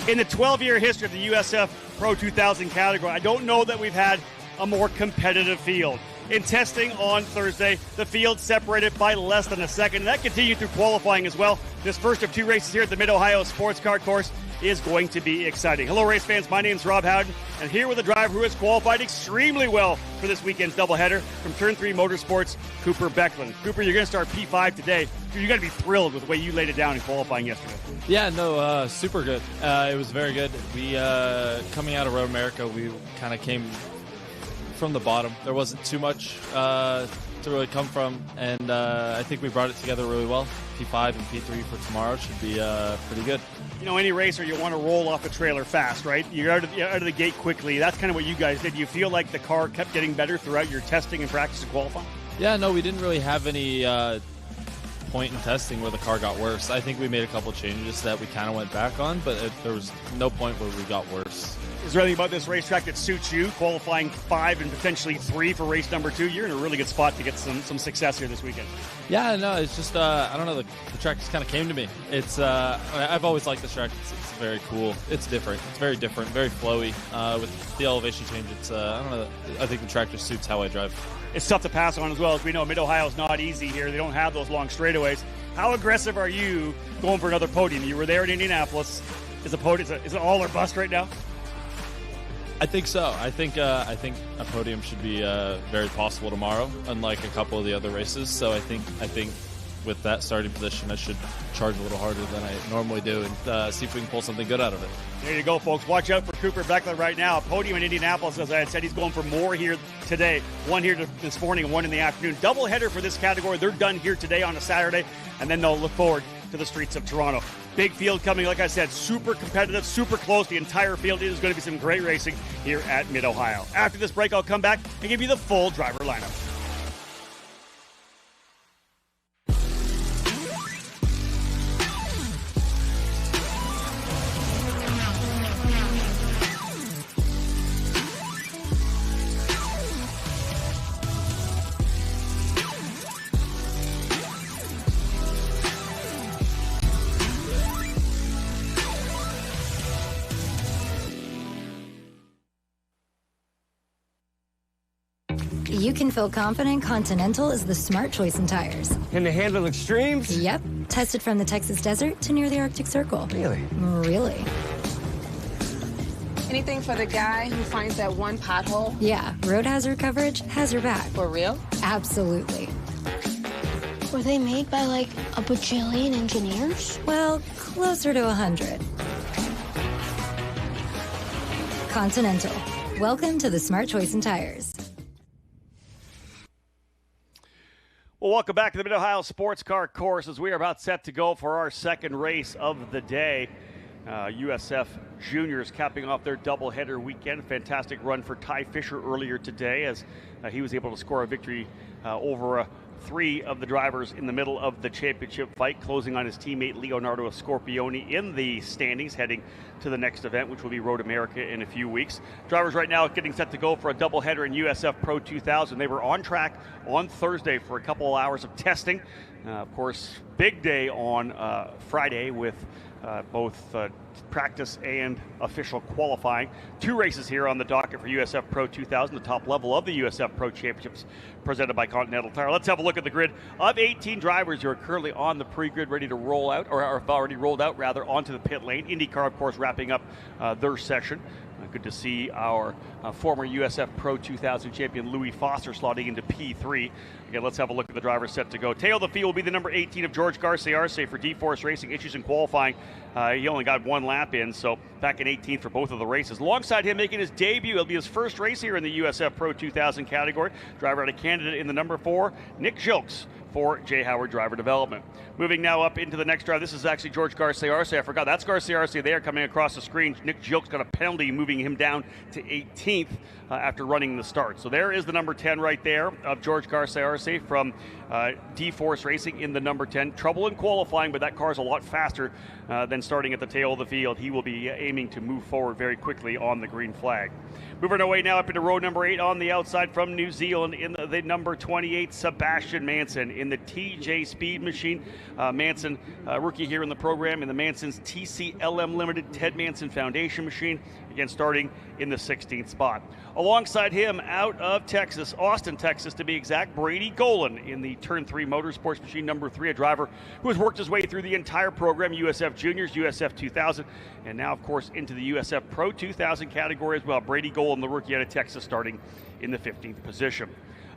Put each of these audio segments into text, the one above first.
In the 12-year history of the USF Pro 2000 category, I don't know that we've had a more competitive field. In testing on Thursday, the field separated by less than a second, and that continued through qualifying as well. This first of two races here at the Mid-Ohio Sports Car Course is going to be exciting. Hello, race fans. My name's Rob Howden, and here with a driver who has qualified extremely well for this weekend's doubleheader from Turn 3 Motorsports, Cooper Becklin. Cooper, you're going to start P5 today. You're going to be thrilled with the way you laid it down in qualifying yesterday. Yeah, no, super good. It was very good. We, coming out of Road America, we kind of came from the bottom. There wasn't too much to really come from, and I think we brought it together really well. P5 and P3 for tomorrow should be pretty good. You know, any racer, you want to roll off the trailer fast, right? You're out of the gate quickly. That's kind of what you guys did. You feel like the car kept getting better throughout your testing and practice and qualifying? Yeah, no, we didn't really have any point in testing where the car got worse. I think we made a couple changes that we kind of went back on, but there was no point where we got worse. Is there anything about this racetrack that suits you, qualifying 5 and potentially 3 for race number 2? You're in a really good spot to get some success here this weekend. Yeah, no, it's just, I don't know, the track just kind of came to me. It's, I've always liked this track. It's very cool. It's different. It's very different, very flowy. With the elevation change, it's, I don't know, I think the track just suits how I drive. It's tough to pass on as well. As we know, Mid-Ohio is not easy here. They don't have those long straightaways. How aggressive are you going for another podium? You were there in Indianapolis. Is it all or bust right now? I think so. I think a podium should be very possible tomorrow, unlike a couple of the other races. So I think with that starting position, I should charge a little harder than I normally do and see if we can pull something good out of it. There you go, folks. Watch out for Cooper Becklin right now. A podium in Indianapolis, as I had said, he's going for more here today. One here this morning and one in the afternoon. Doubleheader for this category. They're done here today on a Saturday, and then they'll look forward to the streets of Toronto. Big field coming, like I said, super competitive, super close. The entire field is going to be some great racing here at Mid-Ohio. After this break, I'll come back and give you the full driver lineup. You can feel confident Continental is the smart choice in tires. Can they handle extremes? Yep. Tested from the Texas desert to near the Arctic Circle. Really? Really. Anything for the guy who finds that one pothole? Yeah. Road hazard coverage has your back. For real? Absolutely. Were they made by, like, a bajillion engineers? Well, closer to 100. Continental. Welcome to the smart choice in tires. Well, welcome back to the Mid-Ohio Sports Car Course as we are about set to go for our second race of the day. USF Juniors capping off their doubleheader weekend. Fantastic run for Ty Fisher earlier today as he was able to score a victory over 3 of the drivers in the middle of the championship fight, closing on his teammate Leonardo Scorpioni in the standings, heading to the next event, which will be Road America in a few weeks. Drivers right now getting set to go for a doubleheader in USF Pro 2000. They were on track on Thursday for a couple of hours of testing. Of course, big day on Friday with both practice and official qualifying. 2 races here on the docket for USF Pro 2000, the top level of the USF Pro Championships presented by Continental Tire. Let's have a look at the grid of 18 drivers who are currently on the pre-grid ready to roll out, or have already rolled out rather, onto the pit lane. IndyCar, of course, wrapping up their session. Good to see our former USF Pro 2000 champion Louis Foster slotting into P3. Again, let's have a look at the drivers set to go. Tail the field will be the number 18 of George Garcia for D-Force Racing. Issues in qualifying. He only got 1 lap in, so back in 18th for both of the races. Alongside him making his debut, it'll be his first race here in the USF Pro 2000 category. Driver out of Canada in the number 4, Nick Gilks for J. Howard Driver Development. Moving now up into the next drive. This is actually George Garcia. I forgot. That's Garcia there coming across the screen. Nick Gilks got a penalty, moving him down to 18th after running the start. So there is the number 10 right there of George Garcia from D-Force Racing in the number 10. Trouble in qualifying, but that car's a lot faster than starting at the tail of the field. He will be aiming to move forward very quickly on the green flag. Moving our way now up into row number 8 on the outside from New Zealand in the number 28, Sebastian Manson in in the TJ Speed machine. Manson, rookie here in the program, in the Manson's TCLM Limited Ted Manson Foundation machine. Again, starting in the 16th spot. Alongside him, out of Texas, Austin, Texas to be exact, Brady Golan in the Turn 3 Motorsports machine number 3, a driver who has worked his way through the entire program, USF Juniors, USF 2000, and now, of course, into the USF Pro 2000 category as well. Brady Golan, the rookie out of Texas, starting in the 15th position.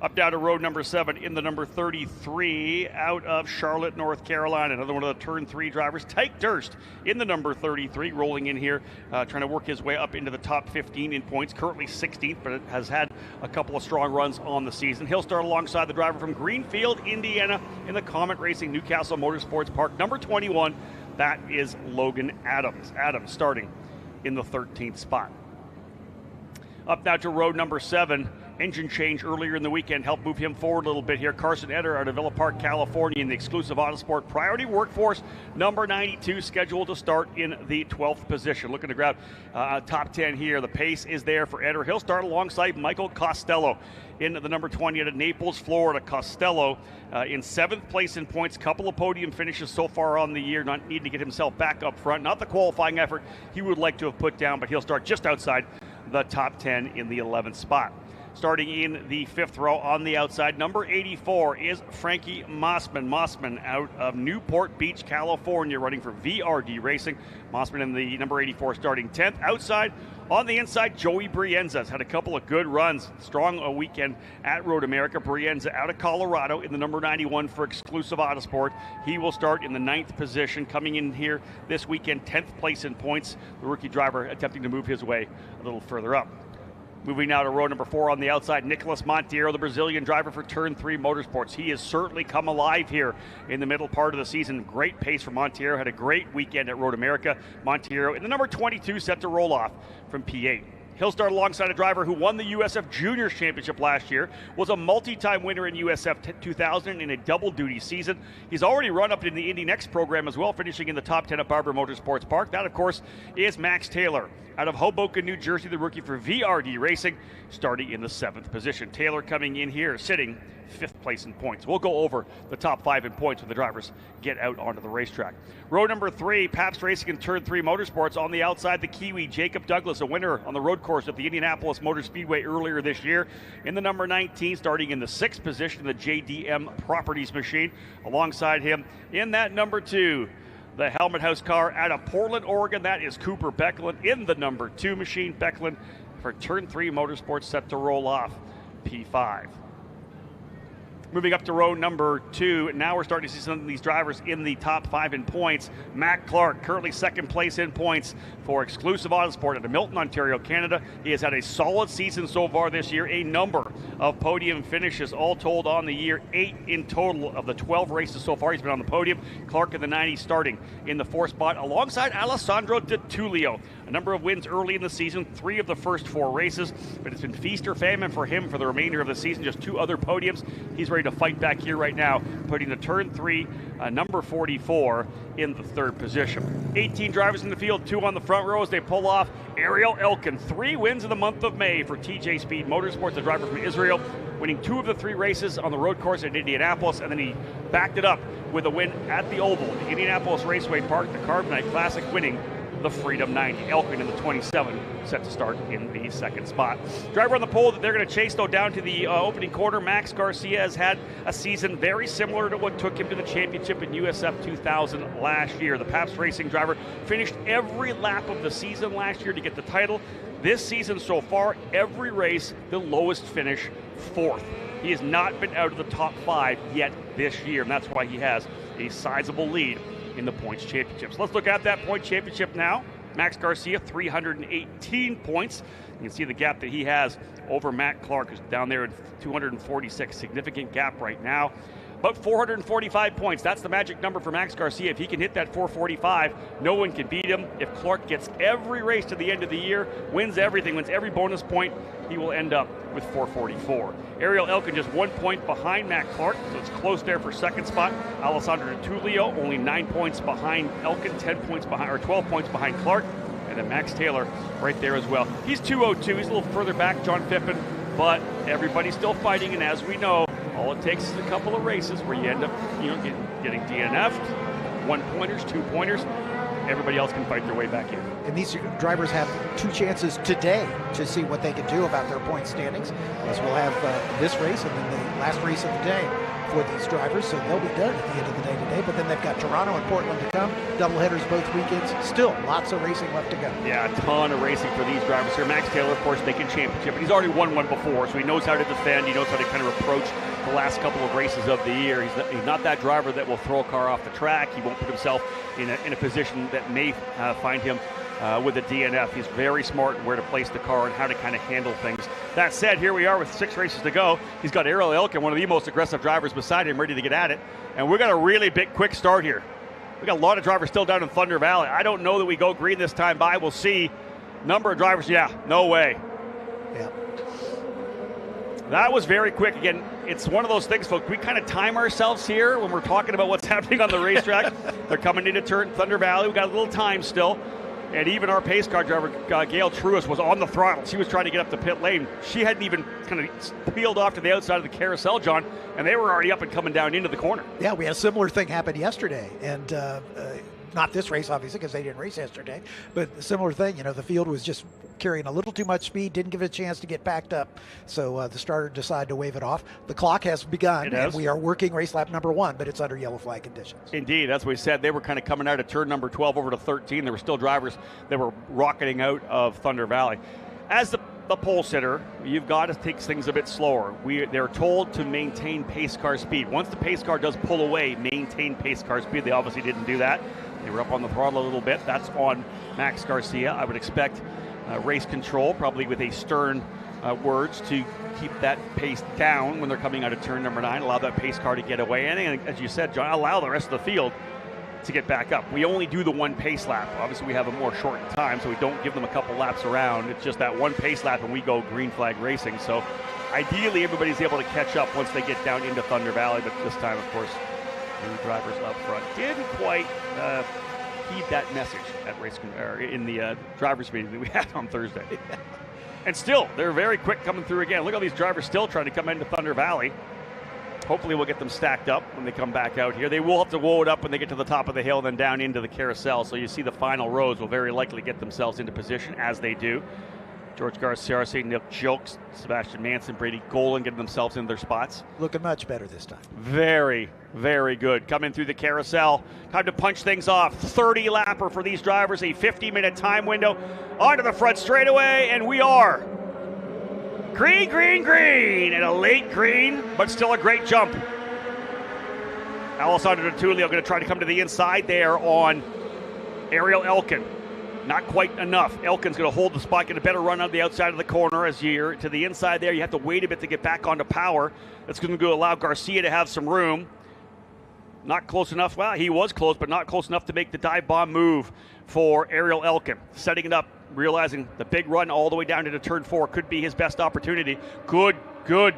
Up down to road number 7 in the number 33 out of Charlotte, North Carolina. Another one of the Turn 3 drivers, Tyke Durst in the number 33, rolling in here, trying to work his way up into the top 15 in points. Currently 16th, but it has had a couple of strong runs on the season. He'll start alongside the driver from Greenfield, Indiana in the Comet Racing Newcastle Motorsports Park, number 21. That is Logan Adams. Adams starting in the 13th spot. Up now to road number 7. Engine change earlier in the weekend helped move him forward a little bit here. Carson Eder out of Villa Park, California in the exclusive Autosport Priority Workforce, number 92, scheduled to start in the 12th position. Looking to grab top 10 here. The pace is there for Eder. He'll start alongside Michael Costello in the number 20 out of Naples, Florida. Costello in 7th place in points, couple of podium finishes so far on the year, not needing to get himself back up front. Not the qualifying effort he would like to have put down, but he'll start just outside the top 10 in the 11th spot. Starting in the 5th row on the outside, number 84 is Frankie Mossman. Mossman out of Newport Beach, California, running for VRD Racing. Mossman in the number 84 starting 10th. Outside, on the inside, Joey Brienza has had a couple of good runs. Strong weekend at Road America. Brienza out of Colorado in the number 91 for exclusive Autosport. He will start in the 9th position, coming in here this weekend, 10th place in points. The rookie driver attempting to move his way a little further up. Moving now to row number 4 on the outside, Nicolas Monteiro, the Brazilian driver for Turn 3 Motorsports. He has certainly come alive here in the middle part of the season. Great pace for Monteiro. Had a great weekend at Road America. Monteiro in the number 22, set to roll off from P8. He'll start alongside a driver who won the USF Juniors Championship last year, was a multi-time winner in USF 2000 in a double-duty season. He's already run up in the Indy Next program as well, finishing in the top 10 at Barber Motorsports Park. That, of course, is Max Taylor out of Hoboken, New Jersey, the rookie for VRD Racing, starting in the 7th position. Taylor coming in here, sitting 5th place in points. We'll go over the top 5 in points when the drivers get out onto the racetrack. Row number 3, Pabst Racing and Turn 3 Motorsports. On the outside, the Kiwi Jacob Douglas, a winner on the road course at the Indianapolis Motor Speedway earlier this year. In the number 19, starting in the 6th position, the JDM Properties machine. Alongside him in that number 2, the Helmet House car out of Portland, Oregon. That is Cooper Becklin in the number 2 machine. Becklin for Turn 3 Motorsports, set to roll off P5. Moving up to row number 2, now we're starting to see some of these drivers in the top 5 in points. Matt Clark, currently 2nd place in points for exclusive Autosport out of Milton, Ontario, Canada. He has had a solid season so far this year, a number of podium finishes, all told on the year, 8 in total of the 12 races so far. He's been on the podium. Clark in the 90, starting in the 4th spot alongside Alessandro Di Tullio. A number of wins early in the season, 3 of the first 4 races, but it's been feast or famine for him for the remainder of the season. Just 2 other podiums. He's ready to fight back here right now, putting the Turn 3 number 44 in the 3rd position. 18 drivers in the field, 2 on the front row as they pull off. Ariel Elkin, 3 wins in the month of May for TJ Speed Motorsports, a driver from Israel, winning 2 of the 3 races on the road course at Indianapolis, and then he backed it up with a win at the Oval, the Indianapolis Raceway Park, the Carbonite Classic, winning the Freedom 90. Elkin in the 27, set to start in the 2nd spot. Driver on the pole that they're going to chase, though, down to the opening corner. Max Garcia has had a season very similar to what took him to the championship in USF 2000 last year. The Pabst Racing driver finished every lap of the season last year to get the title. This season so far, every race, the lowest finish, 4th. He has not been out of the top 5 yet this year, and that's why he has a sizable lead in the points championships. Let's look at that point championship now. Max Garcia, 318 points. You can see the gap that he has over Matt Clark, who's down there at 246. Significant gap right now. But 445 points, that's the magic number for Max Garcia. If he can hit that 445, no one can beat him. If Clark gets every race to the end of the year, wins everything, wins every bonus point, he will end up with 444. Ariel Elkin just 1 point behind Matt Clark, so it's close there for 2nd spot. Alessandro Di Tullio only 9 points behind Elkin, 10 points behind, or 12 points behind Clark. And then Max Taylor right there as well. He's 202, he's a little further back, John Pippin, but everybody's still fighting, and as we know, All it takes is a couple of races where you end up, getting DNF'd, 1-pointers, 2-pointers. Everybody else can fight their way back in. And these drivers have 2 chances today to see what they can do about their point standings, as we'll have this race and then the last race of the day for these drivers. So they'll be done at the end of the day today. But then they've got Toronto and Portland to come. Doubleheaders both weekends. Still lots of racing left to go. Yeah, a ton of racing for these drivers here. Max Taylor, of course, making championship. But he's already won one before, so he knows how to defend. He knows how to kind of approach the last couple of races of the year. He's not that driver that will throw a car off the track. He won't put himself in a position that may find him with a DNF. He's very smart in where to place the car and how to kind of handle things. That said, here we are with 6 races to go. He's got Ariel Elkin, one of the most aggressive drivers beside him, ready to get at it. And we've got a really big, quick start here. We got a lot of drivers still down in Thunder Valley. I don't know that we go green this time by. We'll see. Number of drivers, yeah, no way. Yeah. That was very quick. Again, it's one of those things, folks. We kind of time ourselves here when we're talking about what's happening on the racetrack. They're coming into turn Thunder Valley. We've got a little time still. And even our pace car driver, Gail Truis, was on the throttle. She was trying to get up the pit lane. She hadn't even kind of peeled off to the outside of the carousel, John, and they were already up and coming down into the corner. Yeah, we had a similar thing happen yesterday. And not this race, obviously, because they didn't race yesterday. But a similar thing, the field was just carrying a little too much speed, didn't give it a chance to get backed up. So the starter decided to wave it off. The clock has begun, and we are working race lap number 1, but it's under yellow flag conditions. Indeed, that's what we said. They were kind of coming out of turn number 12 over to 13. There were still drivers that were rocketing out of Thunder Valley. As the pole sitter, you've got to take things a bit slower. They're told to maintain pace car speed. Once the pace car does pull away, maintain pace car speed. They obviously didn't do that. They were up on the throttle a little bit. That's on Max Garcia. I would expect race control, probably with a stern words to keep that pace down when they're coming out of turn number 9, allow that pace car to get away. And as you said, John, allow the rest of the field to get back up. We only do the 1 pace lap. Obviously, we have a more shortened time, so we don't give them a couple laps around. It's just that 1 pace lap, and we go green flag racing. So ideally, everybody's able to catch up once they get down into Thunder Valley, but this time, of course, the drivers up front didn't quite heed that message at in the drivers meeting that we had on Thursday. And still, they're very quick coming through again. Look at all these drivers still trying to come into Thunder Valley. Hopefully we'll get them stacked up when they come back out here. They will have to woe it up when they get to the top of the hill, then down into the carousel. So you see the final rows will very likely get themselves into position as they do. George Garcia, Nick Jilks, Sebastian Manson, Brady Golan getting themselves in their spots. Looking much better this time. Very, very good. Coming through the carousel. Time to punch things off. 30 lapper for these drivers, a 50-minute time window. Onto the front straightaway, and we are green, green, green, and a late green, but still a great jump. Alessandro Tullio going to try to come to the inside there on Ariel Elkin. Not quite enough. Elkin's going to hold the spot, get a better run on the outside of the corner as you're to the inside there. You have to wait a bit to get back onto power. That's going to allow Garcia to have some room. Not close enough. Well, he was close, but not close enough to make the dive bomb move for Ariel Elkin. Setting it up, realizing the big run all the way down into turn 4 could be his best opportunity. Good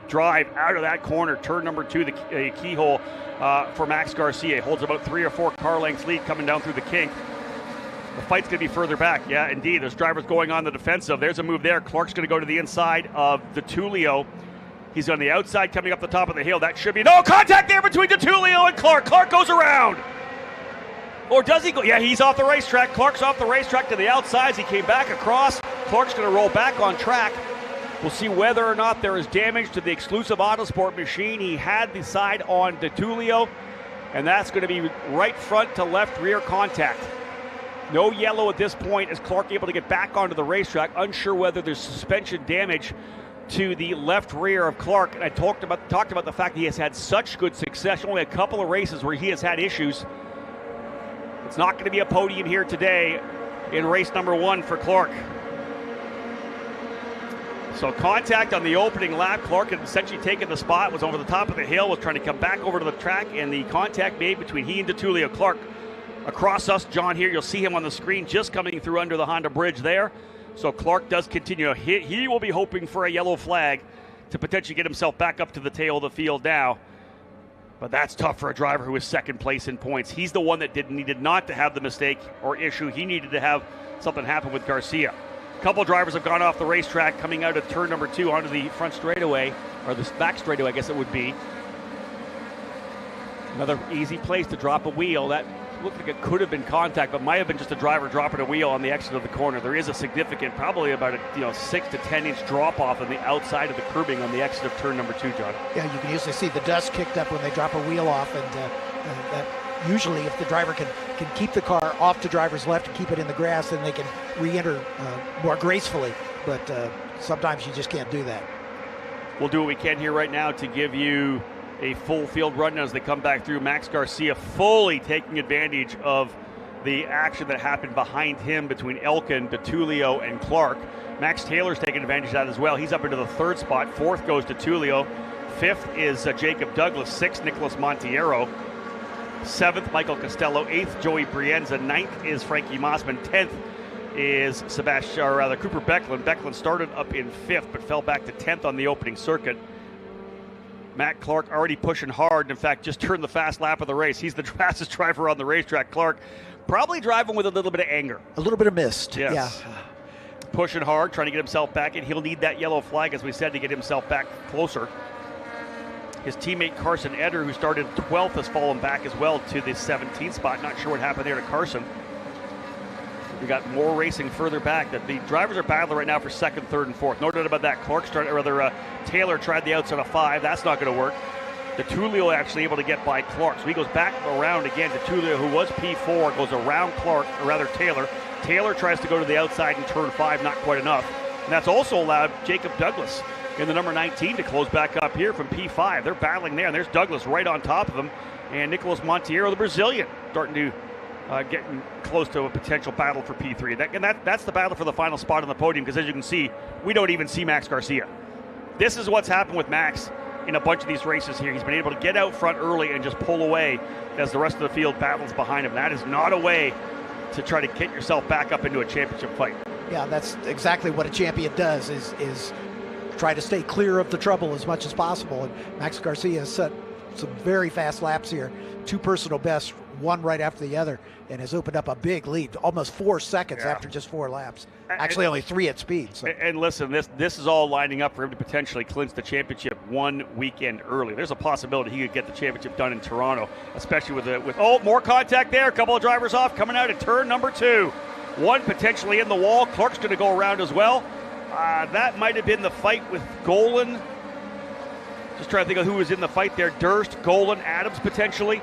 drive out of that corner. Turn number 2, the keyhole for Max Garcia. Holds about 3 or 4 car lengths lead coming down through the kink. The fight's going to be further back. Yeah, indeed. There's drivers going on the defensive. There's a move there. Clark's going to go to the inside of DeTulio. He's on the outside coming up the top of the hill. That should be no contact there between DeTulio and Clark. Clark goes around. Or does he go? Yeah, he's off the racetrack. Clark's off the racetrack to the outsides. He came back across. Clark's going to roll back on track. We'll see whether or not there is damage to the exclusive Autosport machine. He had the side on DeTulio, and that's going to be right front to left rear contact. No yellow at this point as Clark able to get back onto the racetrack. Unsure whether there's suspension damage to the left rear of Clark. And I talked about the fact that he has had such good success. Only a couple of races where he has had issues. It's not going to be a podium here today in race number 1 for Clark. So contact on the opening lap. Clark had essentially taken the spot, was over the top of the hill, was trying to come back over to the track, and the contact made between he and DeTulio. Clark across us, John, here, you'll see him on the screen just coming through under the Honda bridge there. So Clark does continue. He will be hoping for a yellow flag to potentially get himself back up to the tail of the field now. But that's tough for a driver who is second place in points. He's the one that needed not to have the mistake or issue. He needed to have something happen with Garcia. A couple drivers have gone off the racetrack coming out of turn number 2 onto the front straightaway, or the back straightaway, I guess it would be. Another easy place to drop a wheel. That looked like it could have been contact, but might have been just a driver dropping a wheel on the exit of the corner. There is a significant, probably about a 6 to 10 inch drop off on the outside of the curbing on the exit of turn number 2, John. Yeah, you can usually see the dust kicked up when they drop a wheel off, and that usually if the driver can keep the car off to driver's left and keep it in the grass, then they can re-enter more gracefully. But sometimes you just can't do that. We'll do what we can here right now to give you a full field rundown as they come back through. Max Garcia fully taking advantage of the action that happened behind him between Elkin, DeTulio, and Clark. Max Taylor's taking advantage of that as well. He's up into the 3rd spot. 4th goes DeTulio. 5th is Jacob Douglas. 6th, Nicholas Montiero. 7th, Michael Costello. 8th, Joey Brienza. 9th is Frankie Mossman. 10th is Cooper Becklin. Becklin started up in 5th but fell back to 10th on the opening circuit. Matt Clark already pushing hard. In fact, just turned the fast lap of the race. He's the fastest driver on the racetrack. Clark probably driving with a little bit of anger. A little bit of mist. Yes. Yeah. Pushing hard, trying to get himself back in. He'll need that yellow flag, as we said, to get himself back closer. His teammate Carson Eder, who started 12th, has fallen back as well to the 17th spot. Not sure what happened there to Carson. We got more racing further back. The drivers are battling right now for 2nd, 3rd, and 4th. No doubt about that. Taylor tried the outside of 5. That's not going to work. DeTulio actually able to get by Clark. So he goes back around again. DeTulio, who was P4, goes around Clark, or rather Taylor. Taylor tries to go to the outside in turn 5, not quite enough. And that's also allowed Jacob Douglas in the number 19 to close back up here from P5. They're battling there, and there's Douglas right on top of him. And Nicholas Montiero, the Brazilian, starting to getting close to a potential battle for P3. That's the battle for the final spot on the podium, because as you can see, we don't even see Max Garcia. This is what's happened with Max in a bunch of these races here. He's been able to get out front early and just pull away as the rest of the field battles behind him. That is not a way to try to get yourself back up into a championship fight. Yeah, that's exactly what a champion does, is try to stay clear of the trouble as much as possible. And Max Garcia has set some very fast laps here. 2 personal bests, one right after the other, and has opened up a big lead, almost 4 seconds after just 4 laps. Actually, only 3 at speed. So. And listen, this is all lining up for him to potentially clinch the championship one weekend early. There's a possibility he could get the championship done in Toronto, especially with more contact there. A couple of drivers off coming out at turn number 2. One potentially in the wall. Clark's going to go around as well. That might have been the fight with Golan. Just trying to think of who was in the fight there. Durst, Golan, Adams potentially.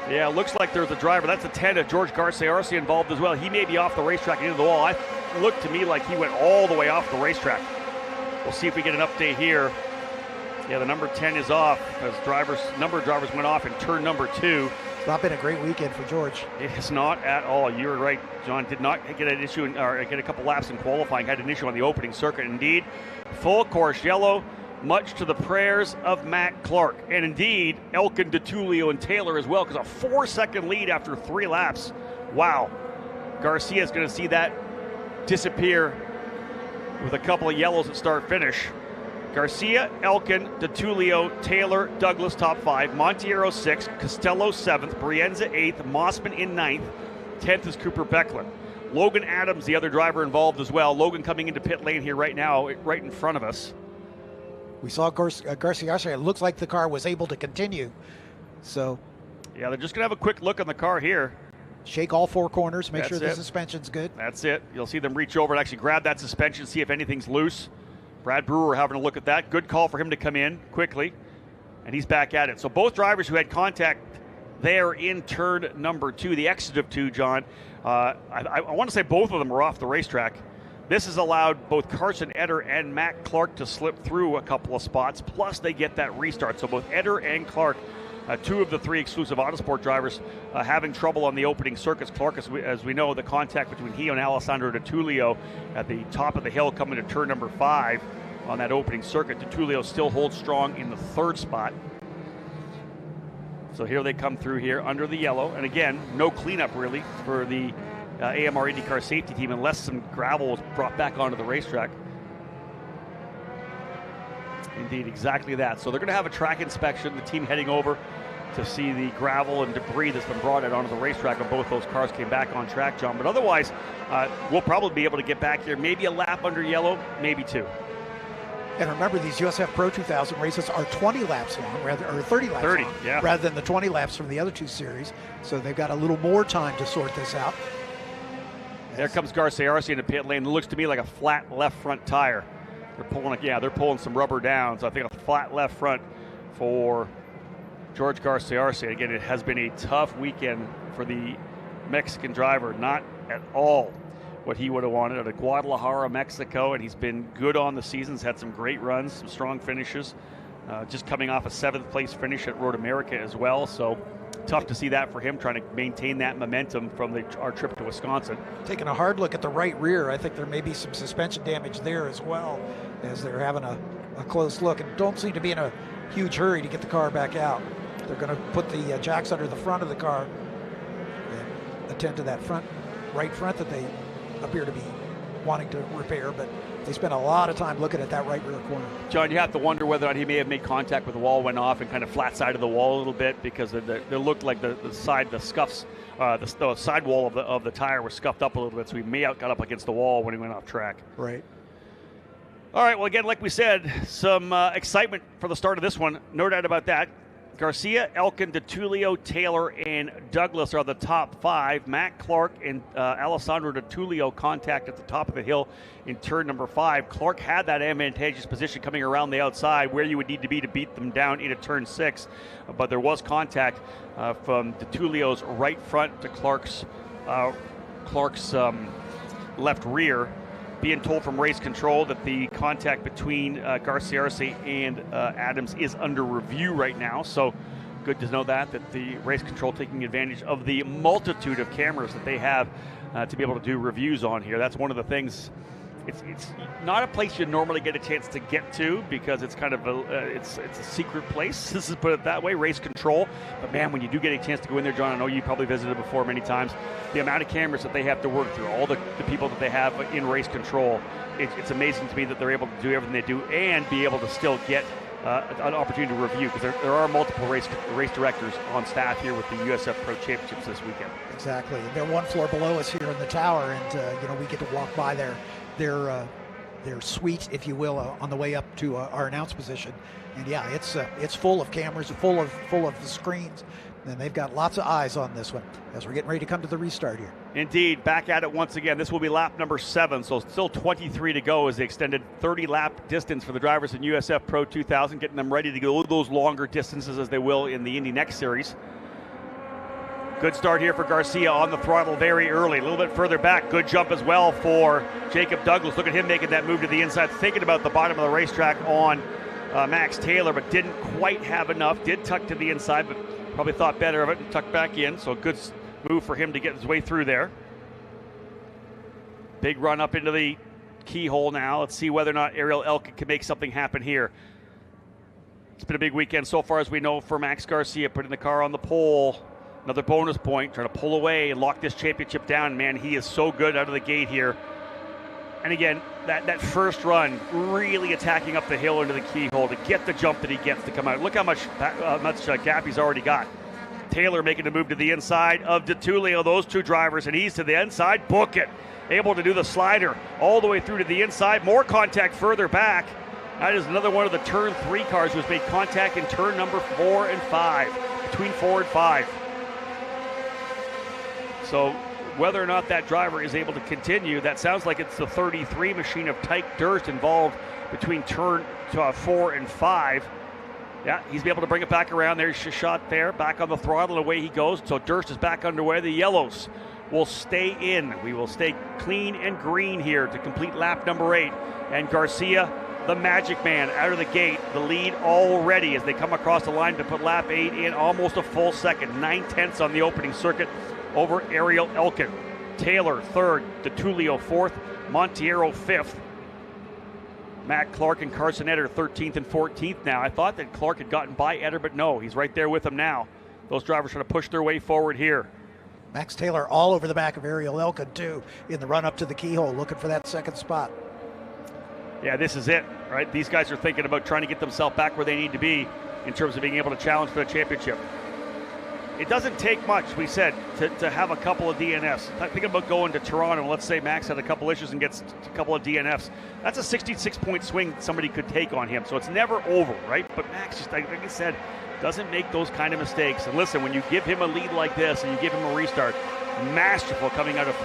Yeah, looks like there's a driver. That's a 10 of George Garcia involved as well. He may be off the racetrack and into the wall. It looked to me like he went all the way off the racetrack. We'll see if we get an update here. Yeah, the number 10 is off as number of drivers went off in turn number 2. It's not been a great weekend for George. It's not at all. You were right, John. Did not get an issue or get a couple laps in qualifying. Had an issue on the opening circuit. Indeed, full course yellow, much to the prayers of Matt Clark. And indeed, Elkin, DeTulio, and Taylor as well, because a 4-second lead after 3 laps. Wow. Garcia is going to see that disappear with a couple of yellows at start-finish. Garcia, Elkin, DeTulio, Taylor, Douglas, top 5. Montiero, 6th. Costello, 7th. Brienza, 8th. Mossman in 9th. 10th is Cooper Becklin. Logan Adams, the other driver involved as well. Logan coming into pit lane here right now, right in front of us. We saw Garcia. It looks like the car was able to continue. So, yeah, they're just going to have a quick look on the car here. Shake all 4 corners, make That's sure the it. suspension's good. That's it. You'll see them reach over and actually grab that suspension, see if anything's loose. Brad Brewer having a look at that. Good call for him to come in quickly, and he's back at it. So both drivers who had contact there in turn number 2, the exit of 2, John, I want to say both of them are off the racetrack. This has allowed both Carson Eder and Matt Clark to slip through a couple of spots, plus they get that restart. So both Eder and Clark, 2 of the 3 exclusive Autosport drivers, having trouble on the opening circuits. Clark, as we know, the contact between he and Alessandro DeTulio at the top of the hill coming to turn number 5 on that opening circuit. DeTulio still holds strong in the 3rd spot. So here they come through here under the yellow. And again, no cleanup really for the AMR IndyCar safety team unless some gravel was brought back onto the racetrack. Indeed, exactly that. So they're going to have a track inspection, the team heading over to see the gravel and debris that's been brought out onto the racetrack when both those cars came back on track, John. But otherwise, we'll probably be able to get back here, maybe a lap under yellow, maybe 2. And remember, these USF Pro 2000 races are 20 laps long, or 30 laps 30, long, yeah. rather than the 20 laps from the other two series. So they've got a little more time to sort this out. There comes Garcia in the pit lane. It looks to me like a flat left front tire. They're pulling some rubber down. So I think a flat left front for George Garcia. Again, it has been a tough weekend for the Mexican driver. Not at all what he would have wanted out of Guadalajara, Mexico, and he's been good on the season. He's had some great runs, some strong finishes. Just coming off a 7th place finish at Road America as well. So tough to see that for him, trying to maintain that momentum from our trip to Wisconsin. Taking a hard look at the right rear, I think there may be some suspension damage there as well, as they're having a close look and don't seem to be in a huge hurry to get the car back out. They're going to put the jacks under the front of the car and attend to that right front that they appear to be wanting to repair, but they spent a lot of time looking at that right rear corner. John, you have to wonder whether or not he may have made contact with the wall, went off and kind of flat side of the wall a little bit, because it looked like the sidewall of the tire was scuffed up a little bit, so he may have got up against the wall when he went off track. Right. All right, well, again, like we said, some excitement for the start of this one. No doubt about that. Garcia, Elkin, DeTulio, Taylor, and Douglas are the top 5. Matt Clark and Alessandro DeTulio contact at the top of the hill in turn number 5. Clark had that advantageous position coming around the outside where you would need to be to beat them down into turn 6. But there was contact from DeTulio's right front to Clark's left rear. Being told from race control that the contact between Garcia and Adams is under review right now. So good to know that the race control taking advantage of the multitude of cameras that they have to be able to do reviews on here. That's one of the things. It's not a place you normally get a chance to get to, because it's kind of it's a secret place. This is, put it that way, race control. But man, when you do get a chance to go in there, John, I know you probably visited before many times. The amount of cameras that they have to work through, all the people that they have in race control, it's amazing to me that they're able to do everything they do and be able to still get an opportunity to review, because there are multiple race directors on staff here with the USF Pro Championships this weekend. Exactly. They're one floor below us here in the tower, and we get to walk by their suite, if you will, on the way up to our announce position. And yeah, it's full of cameras, full of the screens, and they've got lots of eyes on this one as we're getting ready to come to the restart here. Indeed, back at it once again. This will be lap number 7, so still 23 to go as the extended 30-lap distance for the drivers in USF Pro 2000, getting them ready to go those longer distances as they will in the Indy Next Series. Good start here for Garcia on the throttle very early. A little bit further back, good jump as well for Jacob Douglas. Look at him making that move to the inside, thinking about the bottom of the racetrack on Max Taylor, but didn't quite have enough. Did tuck to the inside, but probably thought better of it and tucked back in. So a good move for him to get his way through there. Big run up into the keyhole now. Let's see whether or not Ariel Elkin can make something happen here. It's been a big weekend so far, as we know, for Max Garcia, putting the car on the pole. Another bonus point, trying to pull away and lock this championship down. Man, he is so good out of the gate here. And again, that first run, really attacking up the hill into the keyhole to get the jump that he gets to come out. Look how much gap he's already got. Taylor making the move to the inside of DeTulio, those two drivers, and he's to the inside, book it. Able to do the slider all the way through to the inside. More contact further back. That is another one of the turn 3 cars who's made contact in turn number 4 and 5, between 4 and 5. So whether or not that driver is able to continue, that sounds like it's the 33 machine of Tyke Durst involved between turn 4 and 5. Yeah, he's able to bring it back around. There's a shot there, back on the throttle, away he goes. So Durst is back underway. The yellows will stay in. We will stay clean and green here to complete lap number 8. And Garcia, the magic man, out of the gate, the lead already as they come across the line to put lap 8 in almost a full second. 9/10 on the opening circuit over Ariel Elkin. Taylor 3rd, DeTulio 4th, Montiero 5th. Matt Clark and Carson Eder 13th and 14th now. I thought that Clark had gotten by Eder, but no, he's right there with him now. Those drivers trying to push their way forward here. Max Taylor all over the back of Ariel Elkin too in the run up to the keyhole, looking for that second spot. Yeah, this is it, right? These guys are thinking about trying to get themselves back where they need to be in terms of being able to challenge for the championship. it doesn't take much, we said, to have a couple of DNFs. Think about going to Toronto, and let's say Max had a couple issues and gets a couple of DNFs. That's a 66-point swing somebody could take on him. So it's never over, right? But Max, just like I said, doesn't make those kind of mistakes. And listen, when you give him a lead like this and you give him a restart, masterful coming out of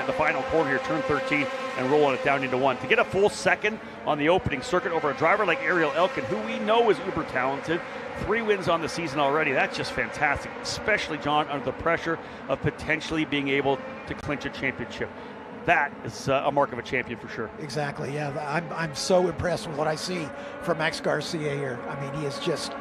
the final corner here, turn 13, and rolling it down into one. To get a full second on the opening circuit over a driver like Ariel Elkin, who we know is uber talented, 3 wins on the season already. That's just fantastic, especially, John, under the pressure of potentially being able to clinch a championship. That is a mark of a champion for sure. Exactly, yeah. I'm so impressed with what I see from Max Garcia here. I mean, he is just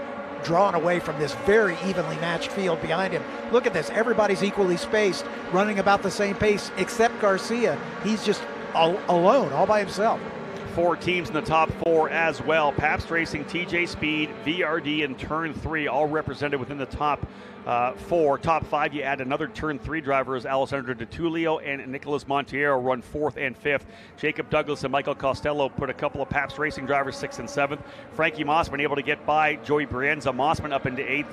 drawn away from this very evenly matched field behind him. Look at this. Everybody's equally spaced, running about the same pace, except Garcia. He's just alone, all by himself. 4 teams in the top 4 as well. Pabst Racing, TJ Speed, VRD, and Turn 3 all represented within the top 4. Top 5, you add another Turn 3 driver as Alessandro Di Tullio and Nicholas Monteiro run 4th and 5th. Jacob Douglas and Michael Costello put a couple of Pabst Racing drivers 6th and 7th. Frankie Mossman able to get by Joey Brienza. Mossman up into 8th,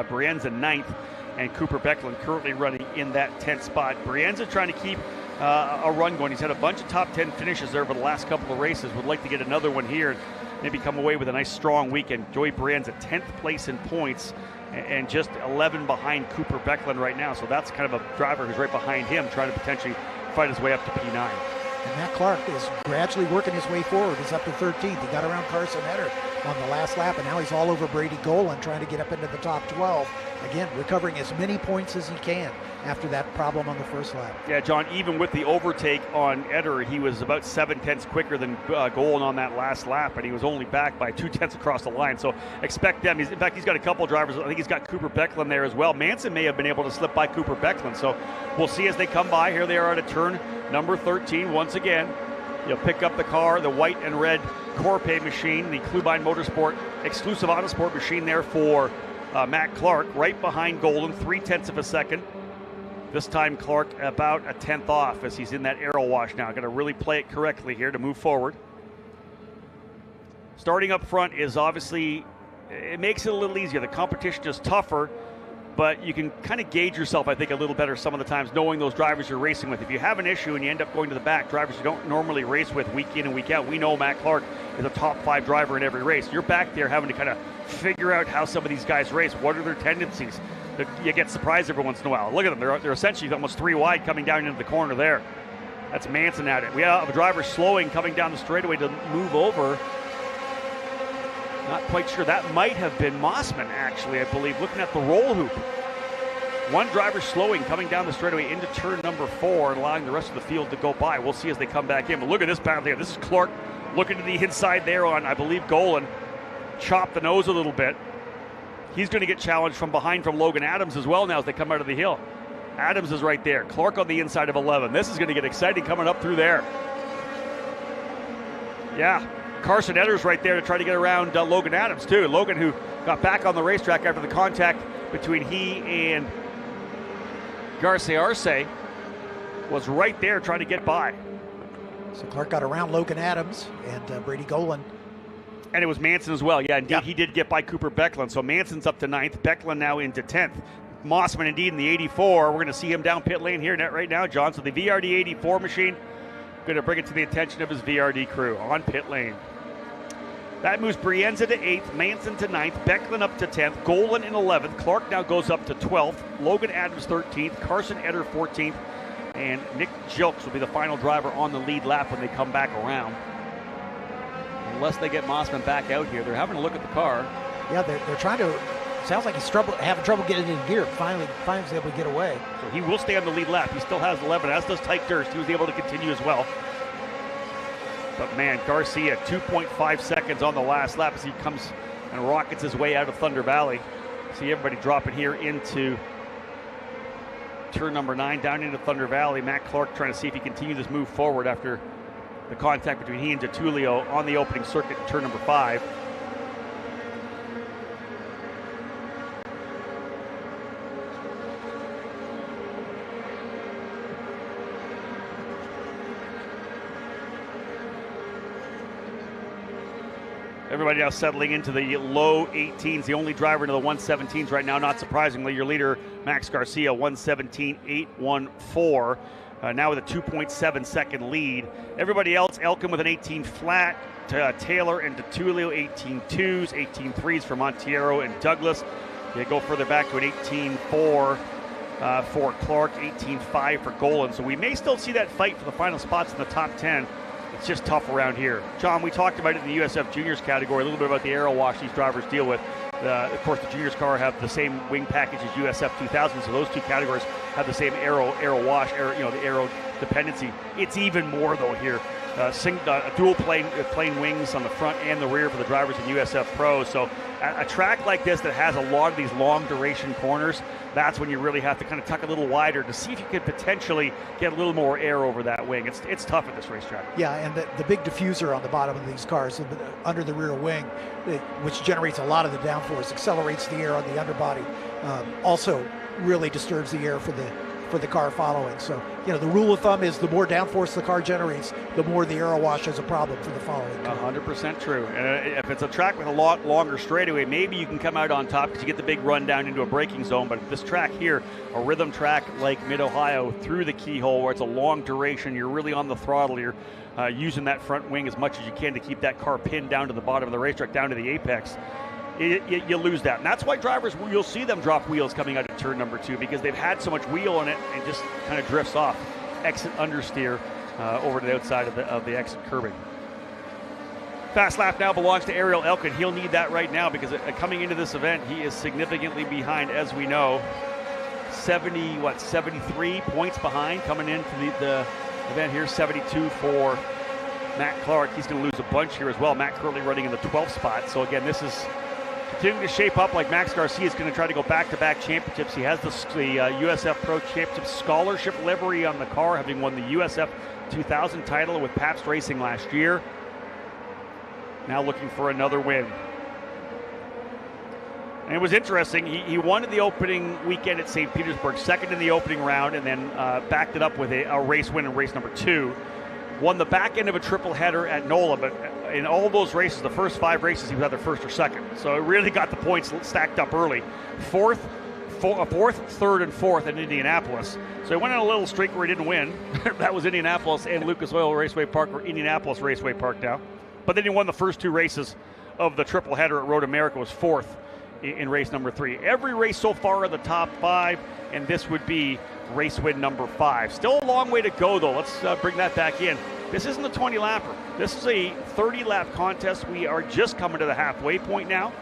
Brienza 9th, and Cooper Becklin currently running in that 10th spot. Brienza trying to keep a run going. He's had a bunch of top 10 finishes there over the last couple of races. Would like to get another one here and maybe come away with a nice strong weekend. Joey Brienza 10th place in points and just 11 behind Cooper Becklin right now. So that's kind of a driver who's right behind him trying to potentially fight his way up to P9. And Matt Clark is gradually working his way forward. He's up to 13th. He got around Carson Etter on the last lap, and now he's all over Brady Golan trying to get up into the top 12. Again, recovering as many points as he can after that problem on the first lap. Yeah, John, even with the overtake on Etter, he was about 7/10 quicker than Golan on that last lap, and he was only back by 2/10 across the line. So expect them. In fact, he's got a couple of drivers. I think he's got Cooper Becklin there as well. Manson may have been able to slip by Cooper Becklin. So we'll see as they come by. Here they are at a turn number 13 once again. You'll pick up the car, the white and red Corpay machine, the Clubine Motorsport exclusive Autosport machine there for Matt Clark, right behind Golan, 0.3 of a second. This time Clark about a 10th off as he's in that aero wash now. Got to really play it correctly here to move forward. Starting up front is obviously, it makes it a little easier. The competition is tougher, but you can kind of gauge yourself, I think, a little better some of the times knowing those drivers you're racing with. If you have an issue and you end up going to the back, drivers you don't normally race with week in and week out, we know Matt Clark is a top 5 driver in every race. You're back there having to kind of figure out how some of these guys race. What are their tendencies? You get surprised every once in a while. Look at them. They're essentially almost 3 wide coming down into the corner there. That's Manson at it. We have a driver slowing coming down the straightaway to move over. Not quite sure. That might have been Mossman, actually, I believe, looking at the roll hoop. One driver slowing coming down the straightaway into turn number 4 and allowing the rest of the field to go by. We'll see as they come back in. But look at this battle there. This is Clark looking to the inside there on, I believe, Golan. Chopped the nose a little bit. He's going to get challenged from behind from Logan Adams as well now as they come out of the hill. Adams is right there. Clark on the inside of 11. This is going to get exciting coming up through there. Yeah, Carson Etter's right there to try to get around Logan Adams too. Logan, who got back on the racetrack after the contact between he and Garcia Arce, was right there trying to get by. So Clark got around Logan Adams and Brady Golan. And it was Manson as well. Yeah, indeed, He did get by Cooper Becklin. So Manson's up to 9th, Becklin now into 10th. Mossman, indeed, in the 84. We're going to see him down pit lane here right now, John. So the VRD 84 machine, going to bring it to the attention of his VRD crew on pit lane. That moves Brienza to 8th, Manson to 9th, Becklin up to 10th, Golan in 11th. Clark now goes up to 12th, Logan Adams 13th, Carson Etter 14th, and Nick Jilks will be the final driver on the lead lap when they come back around. Unless they get Mossman back out here. They're having a look at the car. Yeah, they're trying to, sounds like he's having trouble getting in gear. Finally able to get away. So he will stay on the lead lap. He still has 11, as does Tyke Durst. He was able to continue as well. But man, Garcia, 2.5 seconds on the last lap as he comes and rockets his way out of Thunder Valley. See everybody dropping here into turn number 9, down into Thunder Valley. Matt Clark trying to see if he continues this move forward after the contact between he and Di Tullio on the opening circuit in turn number 5. Everybody now settling into the low 18s. The only driver into the 117s right now, not surprisingly, your leader, Max Garcia, 117.814. Now with a 2.7 second lead. Everybody else, Elkin with an 18 flat, Taylor and DeTulio 18.2s, 18.3s for Monteiro and Douglas. They go further back to an 18.4 for Clark, 18.5 for Golan. So we may still see that fight for the final spots in the top 10. It's just tough around here. John, we talked about it in the USF Juniors category, a little bit about the aero wash these drivers deal with. Of course, the Juniors car have the same wing package as USF 2000, so those two categories have the same aero wash, the aero dependency. It's even more, though, here. Dual plane wings on the front and the rear for the drivers in USF Pro. So a track like this that has a lot of these long duration corners, that's when you really have to kind of tuck a little wider to see if you could potentially get a little more air over that wing. It's tough at this racetrack. Yeah, and the big diffuser on the bottom of these cars, under the rear wing, which generates a lot of the downforce, accelerates the air on the underbody, also really disturbs the air for the car following. So, the rule of thumb is the more downforce the car generates, the more the aero wash is a problem for the following car. 100% true. And if it's a track with a lot longer straightaway, maybe you can come out on top because you get the big run down into a braking zone. But this track here, a rhythm track like Mid-Ohio through the keyhole where it's a long duration, you're really on the throttle. You're using that front wing as much as you can to keep that car pinned down to the bottom of the racetrack, down to the apex. You lose that. And that's why drivers, you'll see them drop wheels coming out of turn number 2 because they've had so much wheel in it and just kind of drifts off. Exit understeer over to the outside of the exit curbing. Fast lap now belongs to Ariel Elkin. He'll need that right now because coming into this event, he is significantly behind, as we know. 73 points behind coming into the event here. 72 for Matt Clark. He's going to lose a bunch here as well. Matt currently running in the 12th spot. So again, this is continuing to shape up like Max Garcia is going to try to go back-to-back championships. He has the USF Pro Championship scholarship livery on the car, having won the USF 2000 title with Pabst Racing last year. Now looking for another win. And it was interesting. He won in the opening weekend at St. Petersburg, second in the opening round, and then backed it up with a race win in race number 2. Won the back end of a triple header at NOLA, but in all those races, the first 5 races, he was either first or second. So it really got the points stacked up early. Fourth, third, and fourth in Indianapolis. So he went on a little streak where he didn't win. That was Indianapolis and Lucas Oil Raceway Park, or Indianapolis Raceway Park now. But then he won the first 2 races of the triple header at Road America, was fourth in race number 3. Every race so far in the top 5, and this would be race win number 5. Still a long way to go, though. Let's bring that back in. This isn't a 20-lapper. This is a 30-lap contest. We are just coming to the halfway point now.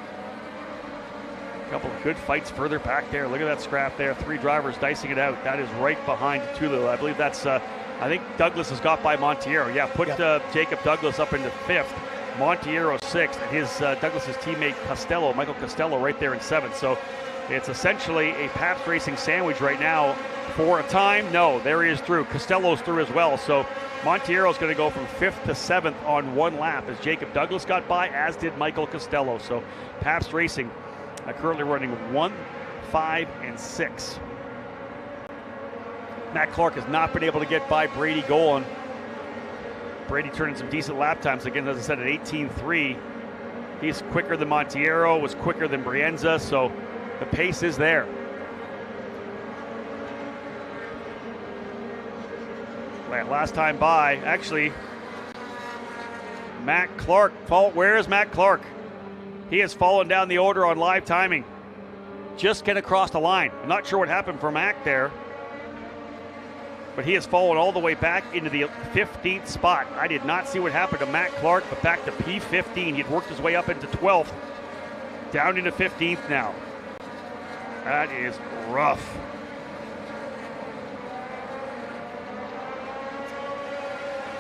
A couple of good fights further back there. Look at that scrap there. 3 drivers dicing it out. That is right behind Tulu. I believe that's, I think Douglas has got by Monteiro. Yeah, put Jacob Douglas up into 5th. Monteiro 6th. And his Douglas's teammate Michael Costello right there in 7th. So it's essentially a Pabst Racing sandwich right now. For a time, no, there he is through. Costello's through as well. So Monteiro's going to go from 5th to 7th on 1 lap as Jacob Douglas got by, as did Michael Costello. So Pabst Racing currently running 1, 5, and 6. Matt Clark has not been able to get by Brady Golan. Brady turning some decent lap times. Again, as I said, at 18.3. He's quicker than Monteiro, was quicker than Brienza, so the pace is there. Last time by, actually, Matt Clark. Where is Matt Clark? He has fallen down the order on live timing. Just get across the line. I'm not sure what happened for Mac there, but he has fallen all the way back into the 15th spot. I did not see what happened to Matt Clark, but back to P15. He'd worked his way up into 12th, down into 15th now. That is rough.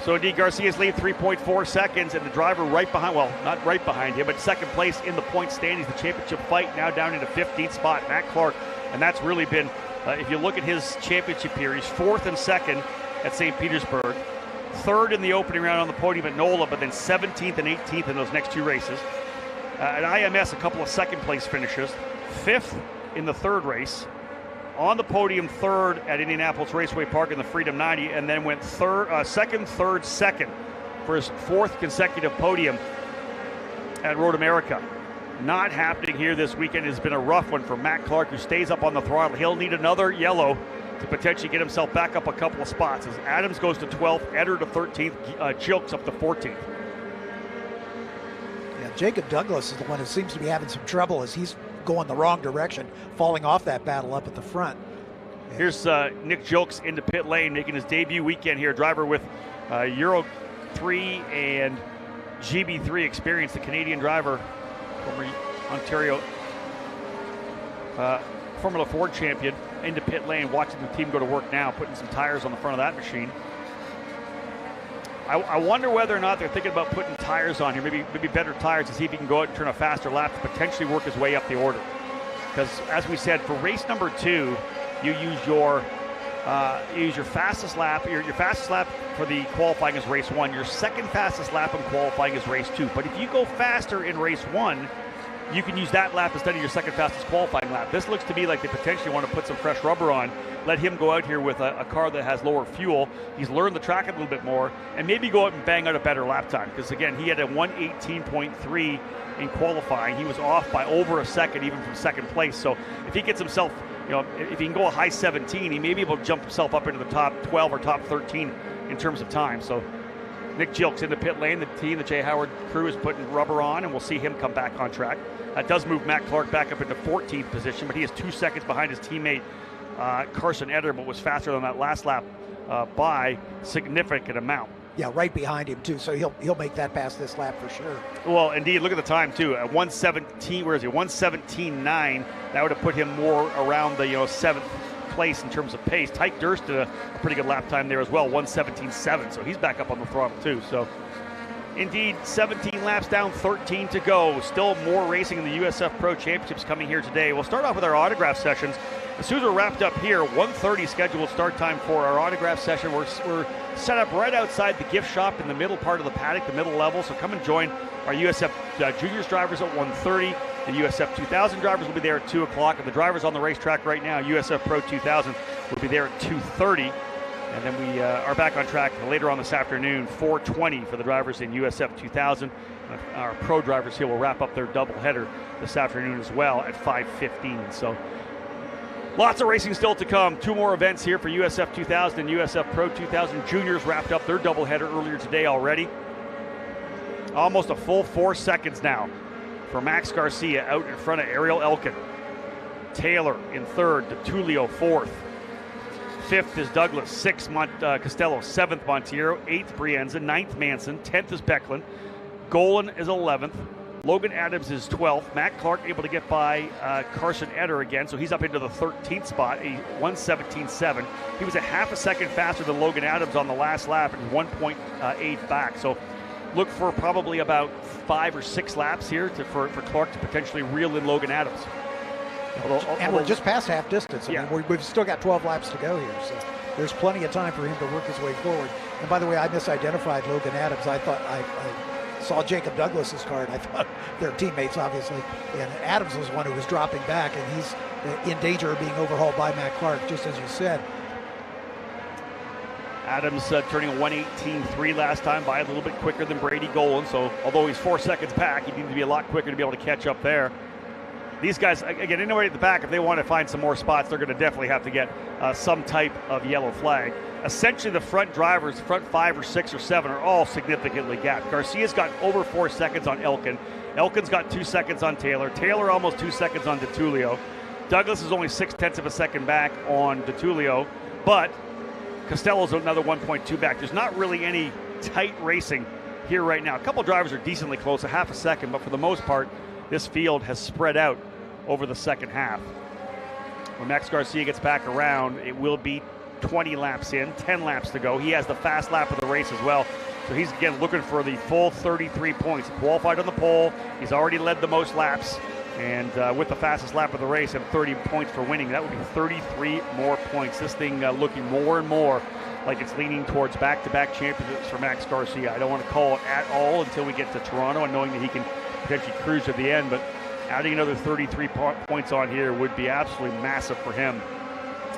So indeed, Garcia's lead 3.4 seconds, and the driver right behind, well, not right behind him, but second place in the point standings, the championship fight, now down into 15th spot, Matt Clark. And that's really been, if you look at his championship here, he's 4th and 2nd at St. Petersburg, 3rd in the opening round on the podium at NOLA, but then 17th and 18th in those next 2 races. At IMS, a couple of second place finishes, 5th in the 3rd race, on the podium 3rd at Indianapolis Raceway Park in the Freedom 90, and then went second for his 4th consecutive podium at Road America. Not happening here this weekend. Has been a rough one for Matt Clark, who stays up on the throttle. He'll need another yellow to potentially get himself back up a couple of spots. As Adams goes to 12th, Eder to 13th, Jilks up to 14th. Yeah, Jacob Douglas is the one who seems to be having some trouble as he's going the wrong direction, falling off that battle up at the front. Here's Nick Jilks into pit lane, making his debut weekend here. Driver with Euro 3 and GB3 experience, the Canadian driver, former Ontario Formula Ford champion, into pit lane, watching the team go to work now, putting some tires on the front of that machine. I wonder whether or not they're thinking about putting tires on here, maybe better tires, to see if he can go out and turn a faster lap to potentially work his way up the order. Because as we said, for race number 2, you use your fastest lap. Your fastest lap for the qualifying is race 1. Your second fastest lap in qualifying is race 2. But if you go faster in race 1, you can use that lap instead of your second fastest qualifying lap. This looks to me like they potentially want to put some fresh rubber on, let him go out here with a car that has lower fuel. He's learned the track a little bit more, and maybe go out and bang out a better lap time. Because again, he had a 1:18.3 in qualifying. He was off by over a second even from second place. So if he gets himself, if he can go a high 17, he may be able to jump himself up into the top 12 or top 13 in terms of time. So Nick Jilks into pit lane. The team, the Jay Howard crew, is putting rubber on, and we'll see him come back on track. That does move Matt Clark back up into 14th position, but he is 2 seconds behind his teammate Carson Eder, but was faster than that last lap by significant amount. Yeah, right behind him too. So he'll make that pass this lap for sure. Well, indeed, look at the time too. At 1:17, where is he? 1:17.9. That would have put him more around the 7th place in terms of pace. Tyke Durst did a pretty good lap time there as well, 1:17.7. So he's back up on the throttle too. So indeed, 17 laps down, 13 to go. Still more racing in the USF Pro Championships coming here today. We'll start off with our autograph sessions. As soon as we're wrapped up here, 1:30 scheduled start time for our autograph session. We're set up right outside the gift shop in the middle part of the paddock, the middle level. So come and join our USF Juniors drivers at 1:30. The USF 2000 drivers will be there at 2 o'clock. And the drivers on the racetrack right now, USF Pro 2000, will be there at 2:30. And then we are back on track later on this afternoon, 4:20 for the drivers in USF 2000. Our pro drivers here will wrap up their doubleheader this afternoon as well at 5:15. So lots of racing still to come. 2 more events here for USF 2000 and USF Pro 2000. Juniors wrapped up their doubleheader earlier today already. Almost a full 4 seconds now for Max Garcia out in front of Ariel Elkin. Taylor in 3rd, DeTulio 4th. 5th is Douglas, 6th Costello, 7th Montiero, 8th Brienza, 9th Manson, 10th is Becklin. Golan is 11th. Logan Adams is 12th. Matt Clark able to get by Carson Eder again, so he's up into the 13th spot, a 1:17.7. He was a half a second faster than Logan Adams on the last lap and 1.8 back. So look for probably about 5 or 6 laps here for Clark to potentially reel in Logan Adams. And we're just past half distance. I Yeah. mean, we've still got 12 laps to go here, so there's plenty of time for him to work his way forward. And by the way, I misidentified Logan Adams. I thought I saw Jacob Douglas's car, and I thought they're teammates, obviously. And Adams was the one who was dropping back, and he's in danger of being overhauled by Matt Clark, just as you said. Adams turning a 1:18.3 last time, by a little bit quicker than Brady Golan. So although he's 4 seconds back, he needs to be a lot quicker to be able to catch up there. These guys, again, anybody at the back, if they want to find some more spots, they're going to definitely have to get some type of yellow flag. Essentially, the front drivers, front 5 or 6 or 7, are all significantly gapped. Garcia's got over 4 seconds on Elkin. Elkin's got 2 seconds on Taylor. Taylor almost 2 seconds on DeTulio. Douglas is only 0.6 of a second back on DeTulio, but Costello's another 1.2 back. There's not really any tight racing here right now. A couple drivers are decently close, a half a second, but for the most part, this field has spread out over the second half. When Max Garcia gets back around, it will be 20 laps in, 10 laps to go. He has the fast lap of the race as well. So he's, again, looking for the full 33 points. He qualified on the pole. He's already led the most laps. And with the fastest lap of the race and 30 points for winning, that would be 33 more points. This thing looking more and more like it's leaning towards back-to-back championships for Max Garcia. I don't want to call it at all until we get to Toronto and knowing that he can potentially cruise at the end, but adding another 33 points on here would be absolutely massive for him.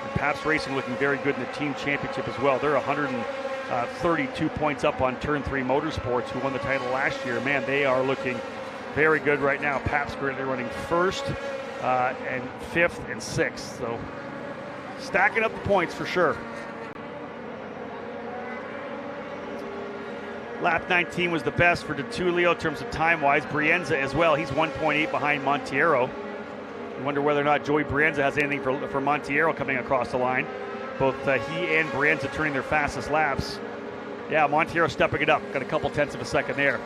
And Pabst Racing looking very good in the team championship as well. They're 132 points up on Turn 3 Motorsports, who won the title last year. Man, they are looking very good right now. Pap's currently running first and fifth and sixth. So stacking up the points for sure. Lap 19 was the best for DeTulio in terms of time-wise. Brienza as well. He's 1.8 behind Monteiro. I wonder whether or not Joey Brienza has anything for Monteiro coming across the line. Both he and Brienza turning their fastest laps. Yeah, Monteiro stepping it up. Got a couple tenths of a second there.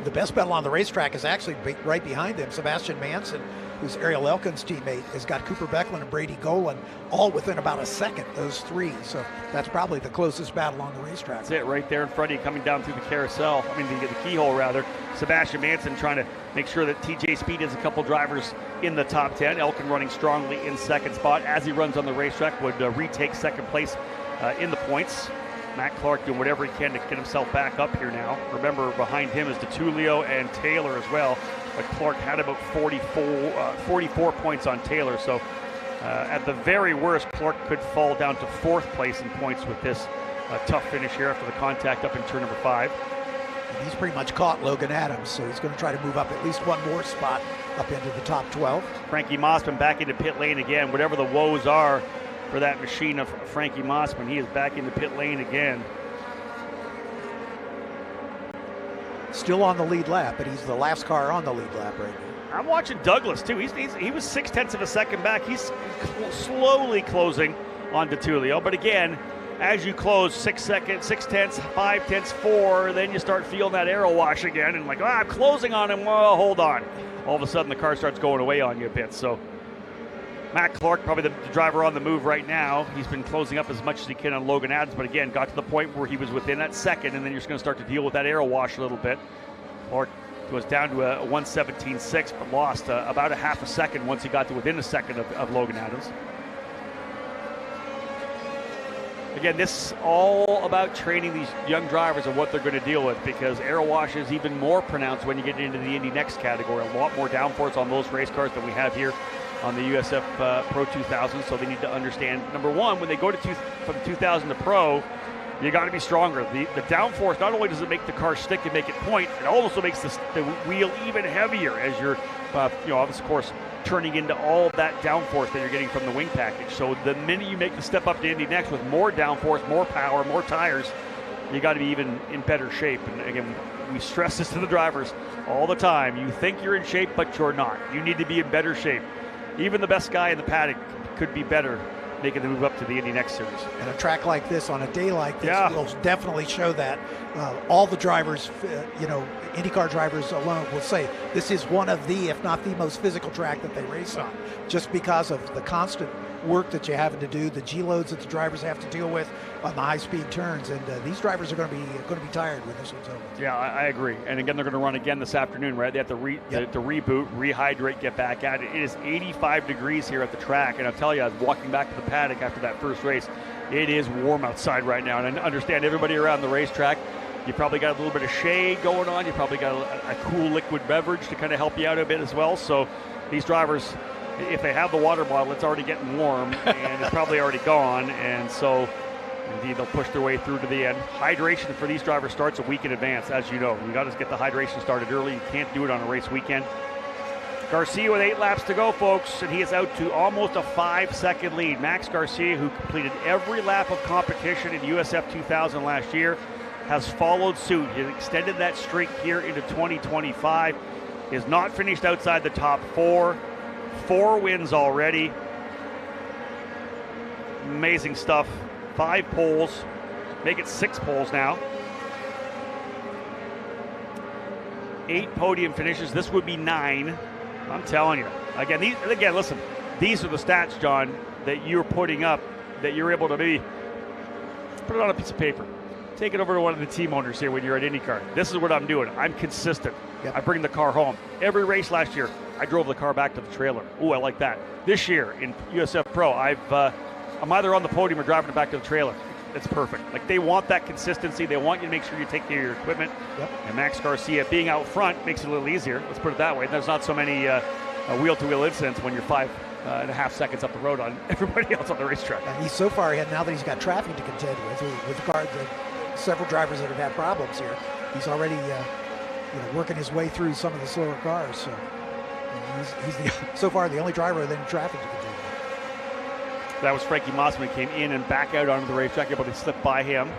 The best battle on the racetrack is actually right behind him. Sebastian Manson, who's Ariel Elkin's teammate, has got Cooper Becklin and Brady Golan all within about a second, those three. So that's probably the closest battle on the racetrack. That's it right there in front of you coming down through the carousel. I mean, the keyhole rather. Sebastian Manson trying to make sure that TJ Speed has a couple drivers in the top 10. Elkin running strongly in second spot as he runs on the racetrack, would retake second place in the points. Matt Clark doing whatever he can to get himself back up here now. Remember, behind him is DeTulio and Taylor as well. But Clark had about 44 points on Taylor. So at the very worst, Clark could fall down to fourth place in points with this tough finish here after the contact up in turn number 5. And he's pretty much caught Logan Adams, so he's going to try to move up at least one more spot up into the top 12. Frankie Mossman back into pit lane again. Whatever the woes are for that machine of Frankie Mossman, he is back into pit lane again. Still on the lead lap, but he's the last car on the lead lap right now. I'm watching Douglas too. He was 6 tenths of a second back. He's slowly closing on DeTulio, but again, as you close 6 seconds, 6 tenths, 5 tenths, 4, then you start feeling that aero wash again, and like, I'm closing on him. Well, hold on. All of a sudden, the car starts going away on you a bit. So Matt Clark, probably the driver on the move right now. He's been closing up as much as he can on Logan Adams, but again, got to the point where he was within that second, and then you're just going to start to deal with that aero wash a little bit. Clark was down to a 1:17.6, but lost about a half a second once he got to within a second of Logan Adams. Again, this is all about training these young drivers and what they're going to deal with, because aero wash is even more pronounced when you get into the Indy Next category. A lot more downforce on those race cars than we have here on the USF Pro 2000, so they need to understand, number one, when they go to from 2000 to Pro, you got to be stronger. The downforce, not only does it make the car stick and make it point, it also makes the wheel even heavier as you're, of course, turning into all of that downforce that you're getting from the wing package. So the minute you make the step up to Indy Next with more downforce, more power, more tires, you got to be even in better shape. And again, we stress this to the drivers all the time. You think you're in shape, but you're not. You need to be in better shape. Even the best guy in the paddock could be better making the move up to the Indy Next Series. And a track like this, on a day like this, yeah, will definitely show that. All the drivers, IndyCar drivers alone will say this is one of the, if not the most physical track that they race on, just because of the constant work that you're having to do, the G-loads that the drivers have to deal with on the high-speed turns, and these drivers are going to be tired when this one's over. Yeah, I agree. And again, they're going to run again this afternoon, right? They have to reboot, rehydrate, get back at it. It is 85 degrees here at the track, and I'll tell you, I was walking back to the paddock after that first race. It is warm outside right now, and I understand everybody around the racetrack. You probably got a little bit of shade going on. You probably got a cool liquid beverage to kind of help you out a bit as well. So these drivers, if they have the water bottle, it's already getting warm, and it's probably already gone. And so, indeed, they'll push their way through to the end. Hydration for these drivers starts a week in advance, as you know. You got to get the hydration started early. You can't do it on a race weekend. Garcia with 8 laps to go, folks, and he is out to almost a 5-second lead. Max Garcia, who completed every lap of competition in USF 2000 last year, has followed suit. He extended that streak here into 2025. He has not finished outside the top 4. 4 wins already. Amazing stuff. 5 poles. Make it 6 poles now. 8 podium finishes. This would be 9. I'm telling you. Again, listen, these are the stats, John, that you're putting up, that you're able to maybe put it on a piece of paper. Take it over to one of the team owners here when you're at IndyCar. This is what I'm doing. I'm consistent. Yep. I bring the car home. Every race last year, I drove the car back to the trailer. Ooh, I like that. This year in USF Pro, I'm either on the podium or driving it back to the trailer. It's perfect. Like, they want that consistency. They want you to make sure you take care of your equipment. Yep. And Max Garcia being out front makes it a little easier. Let's put it that way. There's not so many wheel-to-wheel incidents when you're 5.5 seconds up the road on everybody else on the racetrack. And he's so far ahead now that he's got traffic to contend with the car. Several drivers that have had problems here. He's already working his way through some of the slower cars. So he's so far the only driver in traffic to can do that. That was Frankie Mossman, came in and back out onto the racetrack, able to slip by him.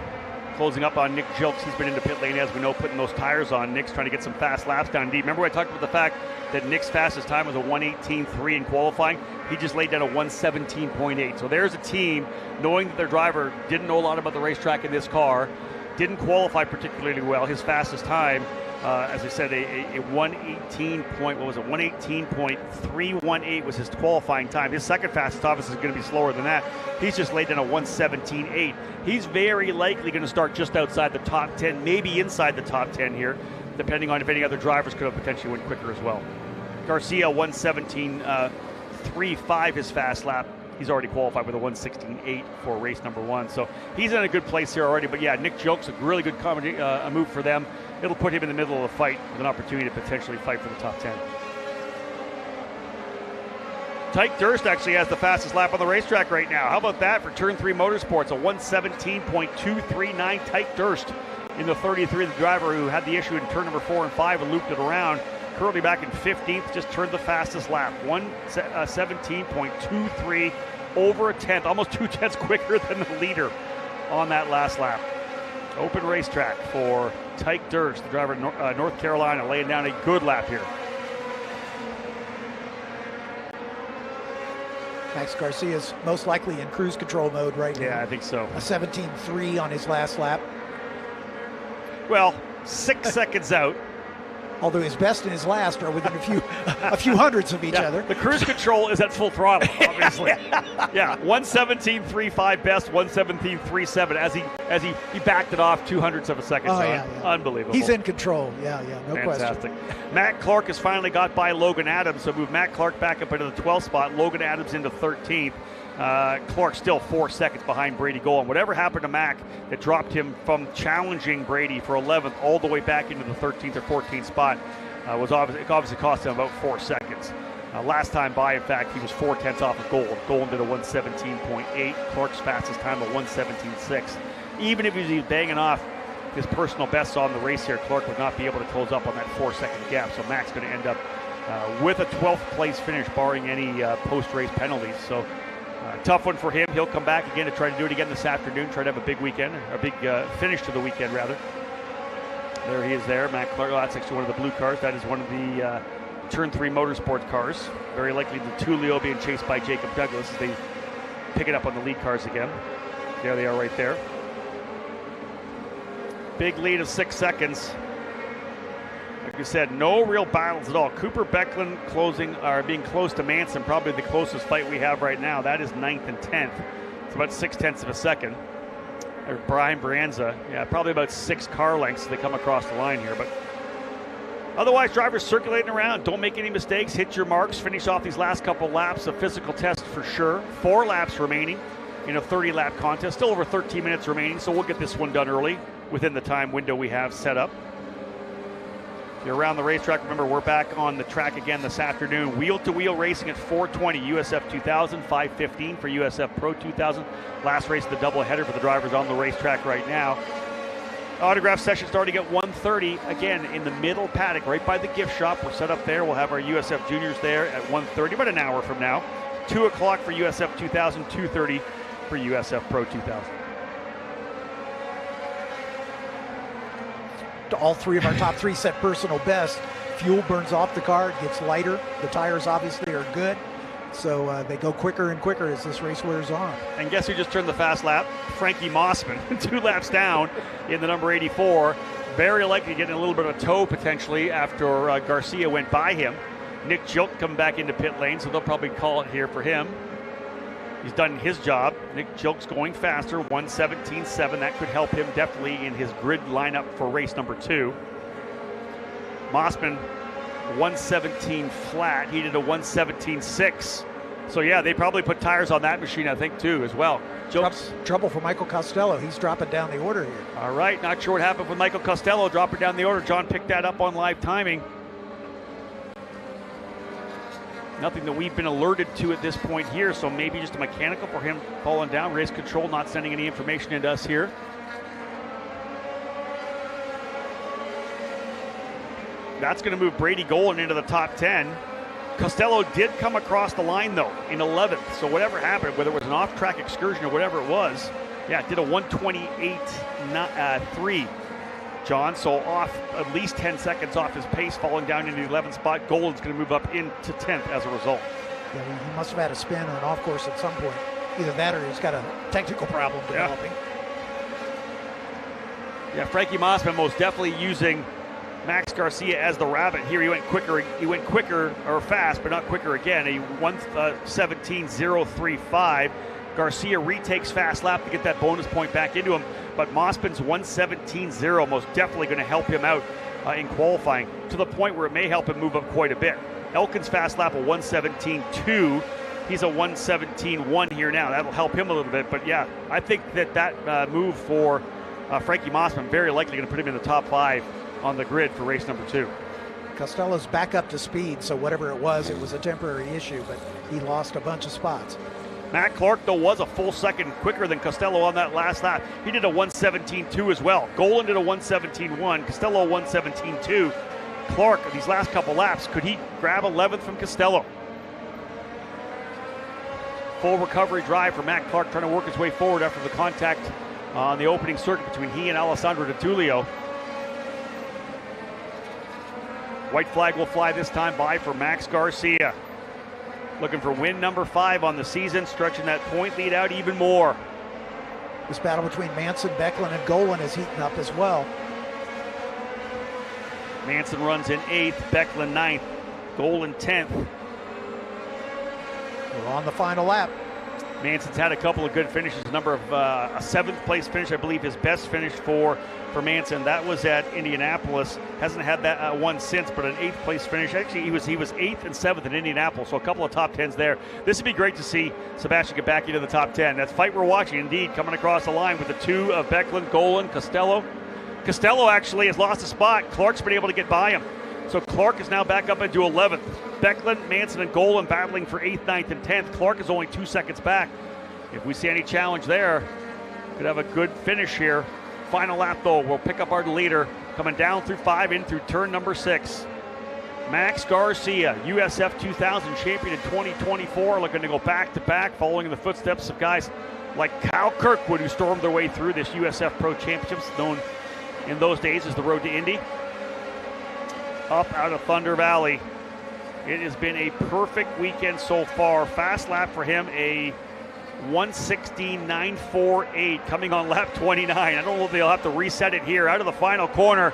Closing up on Nick Jilks. He's been into pit lane, as we know, putting those tires on. Nick's trying to get some fast laps down deep. Remember I talked about the fact that Nick's fastest time was a 1:18.3 in qualifying? He just laid down a 1:17.8. So there's a team knowing that their driver didn't know a lot about the racetrack in this car, didn't qualify particularly well. His fastest time, as I said, a 1:18.318 was his qualifying time. His second fastest obviously is going to be slower than that. He's just laid down a 1:17.8. He's very likely going to start just outside the top 10, maybe inside the top 10 here, depending on if any other drivers could have potentially went quicker as well. Garcia 1:17.35 his fast lap. He's already qualified with a 1:16.8 for race number 1. So he's in a good place here already. But yeah, Nick Jilks, a really good a move for them. It'll put him in the middle of the fight with an opportunity to potentially fight for the top 10. Tyke Durst actually has the fastest lap on the racetrack right now. How about that for Turn 3 Motorsports? A 1:17.239 Tyke Durst in the 33, the driver who had the issue in turn number 4 and 5 and looped it around. Currently back in 15th, just turned the fastest lap. 1:17.23, over a tenth, almost 2 tenths quicker than the leader on that last lap. Open racetrack for Tyke Durst, the driver of North Carolina, laying down a good lap here. Max Garcia's most likely in cruise control mode right now. Yeah, I think so. A 17.3 on his last lap. Well, 6 seconds out. Although his best and his last are within a few hundredths of each other. The cruise control is at full throttle, obviously. Yeah, 1:17.35 best, 1:17.37 as he backed it off 200ths of a second. Unbelievable. He's in control. Yeah, no Fantastic. question. Matt Clark has finally got by Logan Adams, so moved Matt Clark back up into the 12th spot. Logan Adams into 13th. Clark still 4 seconds behind Brady Golan. Whatever happened to Mac that dropped him from challenging Brady for 11th all the way back into the 13th or 14th spot was obviously cost him about 4 seconds. Last time by, in fact, he was 4 tenths off of Golan. Golan did a 1:17.8. Clark's fastest time a 1:17.6. Even if he was banging off his personal bests on the race here, Clark would not be able to close up on that 4-second gap. So Mac's going to end up with a 12th place finish, barring any post-race penalties. So tough one for him. He'll come back again to try to do it again this afternoon, try to have a big weekend, a big finish to the weekend, rather. There he is there, Matt Clark. Oh, that's actually one of the blue cars. That is one of the Turn 3 Motorsports cars. Very likely the Tullio being chased by Jacob Douglas as they pick it up on the lead cars again. There they are right there. Big lead of 6 seconds. Like you said, no real battles at all. Cooper Becklin being close to Manson, probably the closest fight we have right now. That is 9th and 10th. It's about 6 tenths of a second. Or Brian Brianza, probably about 6 car lengths as they come across the line here. But otherwise, drivers circulating around. Don't make any mistakes. Hit your marks. Finish off these last couple laps. A physical test for sure. 4 laps remaining in a 30-lap contest. Still over 13 minutes remaining, so we'll get this one done early within the time window we have set up. If you're around the racetrack, remember we're back on the track again this afternoon. Wheel-to-wheel racing at 4:20 USF 2000, 5:15 for USF Pro 2000. Last race of the doubleheader for the drivers on the racetrack right now. Autograph session starting at 1:30. Again, in the middle paddock, right by the gift shop. We're set up there. We'll have our USF juniors there at 1:30, about an hour from now. 2 o'clock for USF 2000, 2:30 for USF Pro 2000. All 3 of our top 3 set personal best. Fuel burns off the car, it gets lighter. The tires obviously are good, so they go quicker and quicker as this race wears on. And guess who just turned the fast lap? Frankie Mossman, 2 laps down in the number 84. Very likely getting a little bit of a tow potentially after Garcia went by him. Nick Jilk coming back into pit lane, so they'll probably call it here for him. He's done his job. Nick Jilk's going faster, 1:17.7. That could help him definitely in his grid lineup for race number 2. Mossman, 1:17 flat. He did a 1:17.6. So yeah, they probably put tires on that machine, I think, too, as well. Trouble for Michael Costello. He's dropping down the order here. All right, not sure what happened with Michael Costello dropping down the order. John picked that up on live timing. Nothing that we've been alerted to at this point here, so maybe just a mechanical for him falling down. Race control not sending any information into us here. That's going to move Brady Golan into the top 10. Costello did come across the line, though, in 11th. So whatever happened, whether it was an off-track excursion or whatever it was, yeah, did a 1:28.3, John. So off at least 10 seconds off his pace, falling down into the 11th spot. Golan's going to move up into 10th as a result. Yeah, he must have had a spin or an off course at some point. Either that or he's got a technical problem developing. Yeah, Frankie Mossman most definitely using Max Garcia as the rabbit here. He went quicker or fast, but not quicker again. A 1:17.035. Garcia retakes fast lap to get that bonus point back into him, but Mossman's 1:17.0 most definitely going to help him out in qualifying, to the point where it may help him move up quite a bit. Elkin's fast lap a 1:17.2. He's a 1:17.1 here now. That'll help him a little bit, but yeah, I think that move for Frankie Mossman very likely going to put him in the top 5 on the grid for race number 2. Costello's back up to speed, so whatever it was a temporary issue, but he lost a bunch of spots. Matt Clark, though, was a full second quicker than Costello on that last lap. He did a 1:17.2 as well. Golan did a 1:17.1, Costello a 1:17.2. Clark, these last couple laps, could he grab 11th from Costello? Full recovery drive for Matt Clark, trying to work his way forward after the contact on the opening circuit between he and Alessandro Di Tullio. White flag will fly this time by for Max Garcia. Looking for win number 5 on the season, stretching that point lead out even more. This battle between Manson, Becklin, and Golan is heating up as well. Manson runs in 8th, Becklin 9th, Golan 10th. We're on the final lap. Manson's had a couple of good finishes, a number of a 7th place finish, I believe his best finish for Manson. That was at Indianapolis. Hasn't had that one since, but an 8th place finish. Actually, he was 8th and 7th in Indianapolis, so a couple of top 10s there. This would be great to see Sebastian get back into the top 10. That's fight we're watching, indeed, coming across the line with the 2 of Becklin, Golan, Costello. Costello actually has lost a spot. Clark's been able to get by him. So Clark is now back up into 11th. Becklin, Manson, and Golan battling for 8th, 9th, and 10th. Clark is only 2 seconds back. If we see any challenge there, could have a good finish here. Final lap, though, we'll pick up our leader coming down through 5 in through turn number 6. Max Garcia, USF 2000 champion in 2024, looking to go back-to-back, following in the footsteps of guys like Kyle Kirkwood, who stormed their way through this USF Pro Championships, known in those days as the Road to Indy. Up out of Thunder Valley. It has been a perfect weekend so far. Fast lap for him, a 1:16.948 coming on lap 29. I don't know if they'll have to reset it here. Out of the final corner.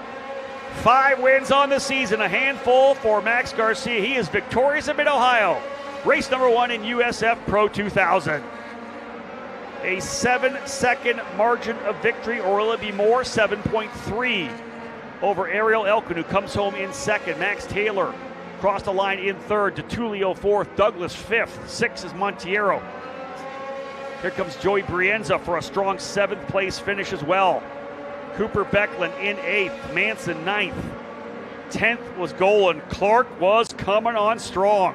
5 wins on the season, a handful for Max Garcia. He is victorious in Mid-Ohio. Race number 1 in USF Pro 2000. A 7-second margin of victory, or will it be more? 7.3 over Ariel Elkin, who comes home in 2nd. Max Taylor crossed the line in 3rd. DeTulio 4th. Douglas 5th. 6th is Montiero. Here comes Joey Brienza for a strong 7th place finish as well. Cooper Becklin in 8th. Manson 9th. 10th was Golan. Clark was coming on strong.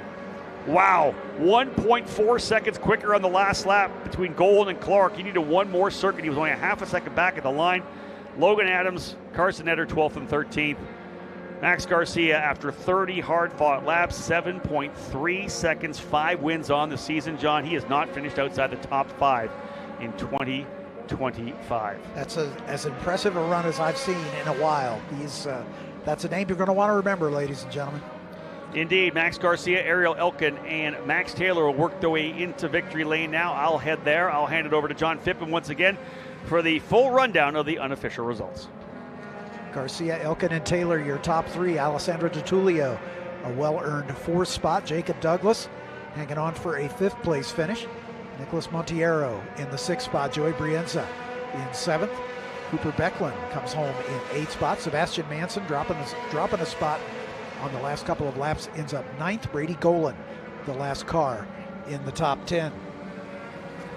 Wow, 1.4 seconds quicker on the last lap between Golan and Clark. He needed one more circuit. He was only a half a second back at the line. Logan Adams, Carson Etter, 12th and 13th. Max Garcia, after 30 hard-fought laps, 7.3 seconds, 5 wins on the season. John, he has not finished outside the top 5 in 2025. That's as impressive a run as I've seen in a while. That's a name you're going to want to remember, ladies and gentlemen. Indeed, Max Garcia, Ariel Elkin, and Max Taylor will work their way into victory lane now. I'll head there. I'll hand it over to John Phippen once again for the full rundown of the unofficial results. Garcia, Elkin, and Taylor, your top 3. Alessandro DeTulio, a well-earned 4th spot. Jacob Douglas hanging on for a 5th place finish. Nicholas Montiero in the 6th spot. Joey Brienza in 7th. Cooper Becklin comes home in 8th spot. Sebastian Manson dropping a spot on the last couple of laps, ends up 9th. Brady Golan, the last car in the top 10.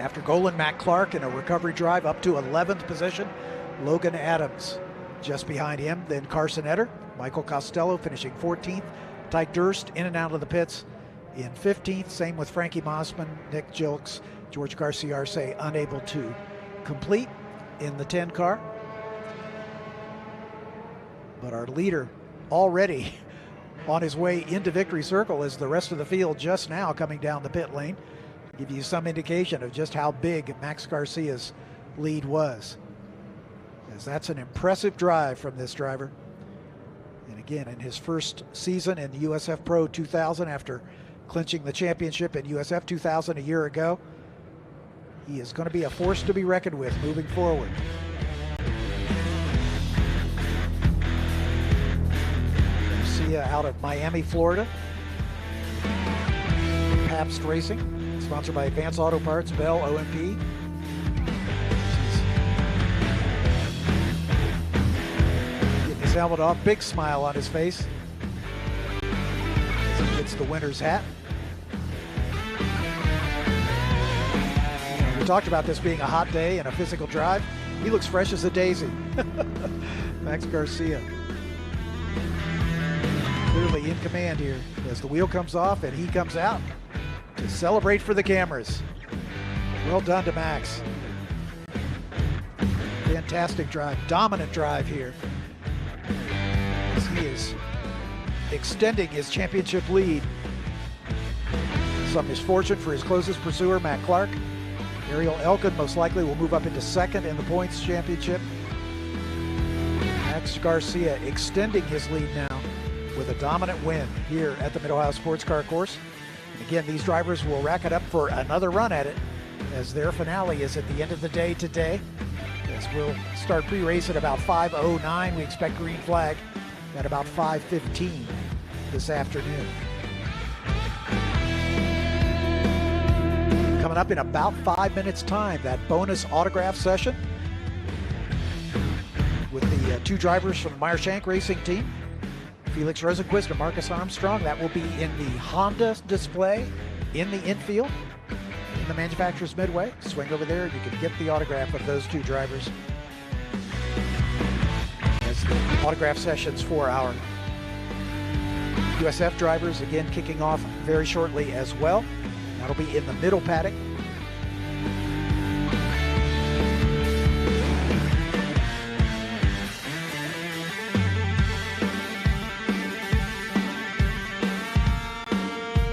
After Golan, Matt Clark in a recovery drive up to 11th position. Logan Adams just behind him. Then Carson Etter, Michael Costello finishing 14th. Tyke Durst in and out of the pits in 15th. Same with Frankie Mossman, Nick Jilks, George Garcia Arce unable to complete in the 10 car. But our leader already on his way into victory circle as the rest of the field just now coming down the pit lane. Give you some indication of just how big Max Garcia's lead was. As that's an impressive drive from this driver. And again, in his first season in USF Pro 2000 after clinching the championship in USF 2000 a year ago, he is going to be a force to be reckoned with moving forward. Garcia out of Miami, Florida. Pabst Racing, sponsored by Advance Auto Parts, Bell, OMP. Getting his helmet off, big smile on his face as he gets the winner's hat. We talked about this being a hot day and a physical drive. He looks fresh as a daisy. Max Garcia. Clearly in command here as the wheel comes off and he comes out to celebrate for the cameras. Well done to Max. Fantastic drive, dominant drive here. As he is extending his championship lead. Some misfortune for his closest pursuer, Matt Clark. Ariel Elkin most likely will move up into second in the points championship. Max Garcia extending his lead now with a dominant win here at the Mid-Ohio Sports Car Course. And again, these drivers will rack it up for another run at it as their finale is at the end of the day today. As we'll start pre-race at about 5:09. We expect green flag at about 5:15 this afternoon. Coming up in about 5 minutes time, that bonus autograph session with the two drivers from the Meyer-Shank Racing team, Felix Rosenquist and Marcus Armstrong. That will be in the Honda display in the infield in the manufacturer's midway. Swing over there and you can get the autograph of those two drivers. As the autograph sessions for our USF drivers again kicking off very shortly as well. That'll be in the middle paddock.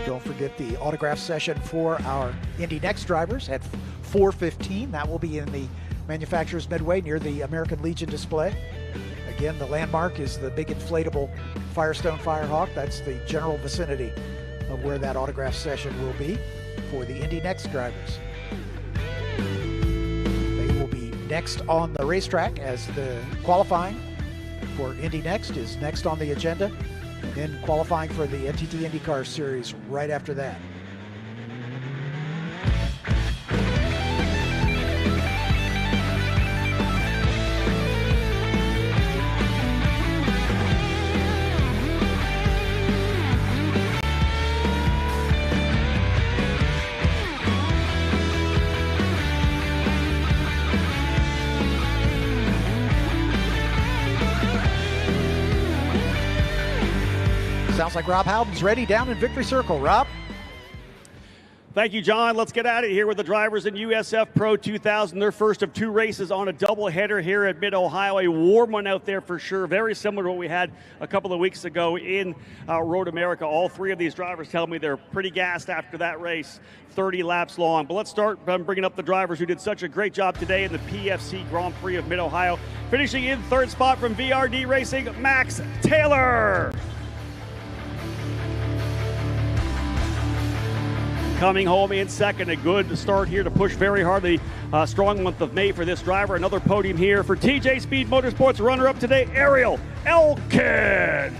Don't forget the autograph session for our Indy Next drivers at 4:15. That will be in the manufacturer's midway near the American Legion display. Again, the landmark is the big inflatable Firestone Firehawk. That's the general vicinity of where that autograph session will be for the Indy Next drivers. They will be next on the racetrack as the qualifying for Indy Next is next on the agenda, and then qualifying for the NTT IndyCar Series right after that. Sounds like Rob Howden's ready down in Victory Circle. Rob? Thank you, John. Let's get at it here with the drivers in USF Pro 2000. Their first of two races on a doubleheader here at Mid-Ohio. A warm one out there for sure. Very similar to what we had a couple of weeks ago in Road America. All three of these drivers tell me they're pretty gassed after that race, 30 laps long. But let's start by bringing up the drivers who did such a great job today in the PFC Grand Prix of Mid-Ohio. Finishing in third spot from VRD Racing, Max Taylor. Coming home in second, a good start here to push very hard. The strong month of May for this driver. Another podium here for TJ Speed Motorsports runner-up today, Ariel Elkin.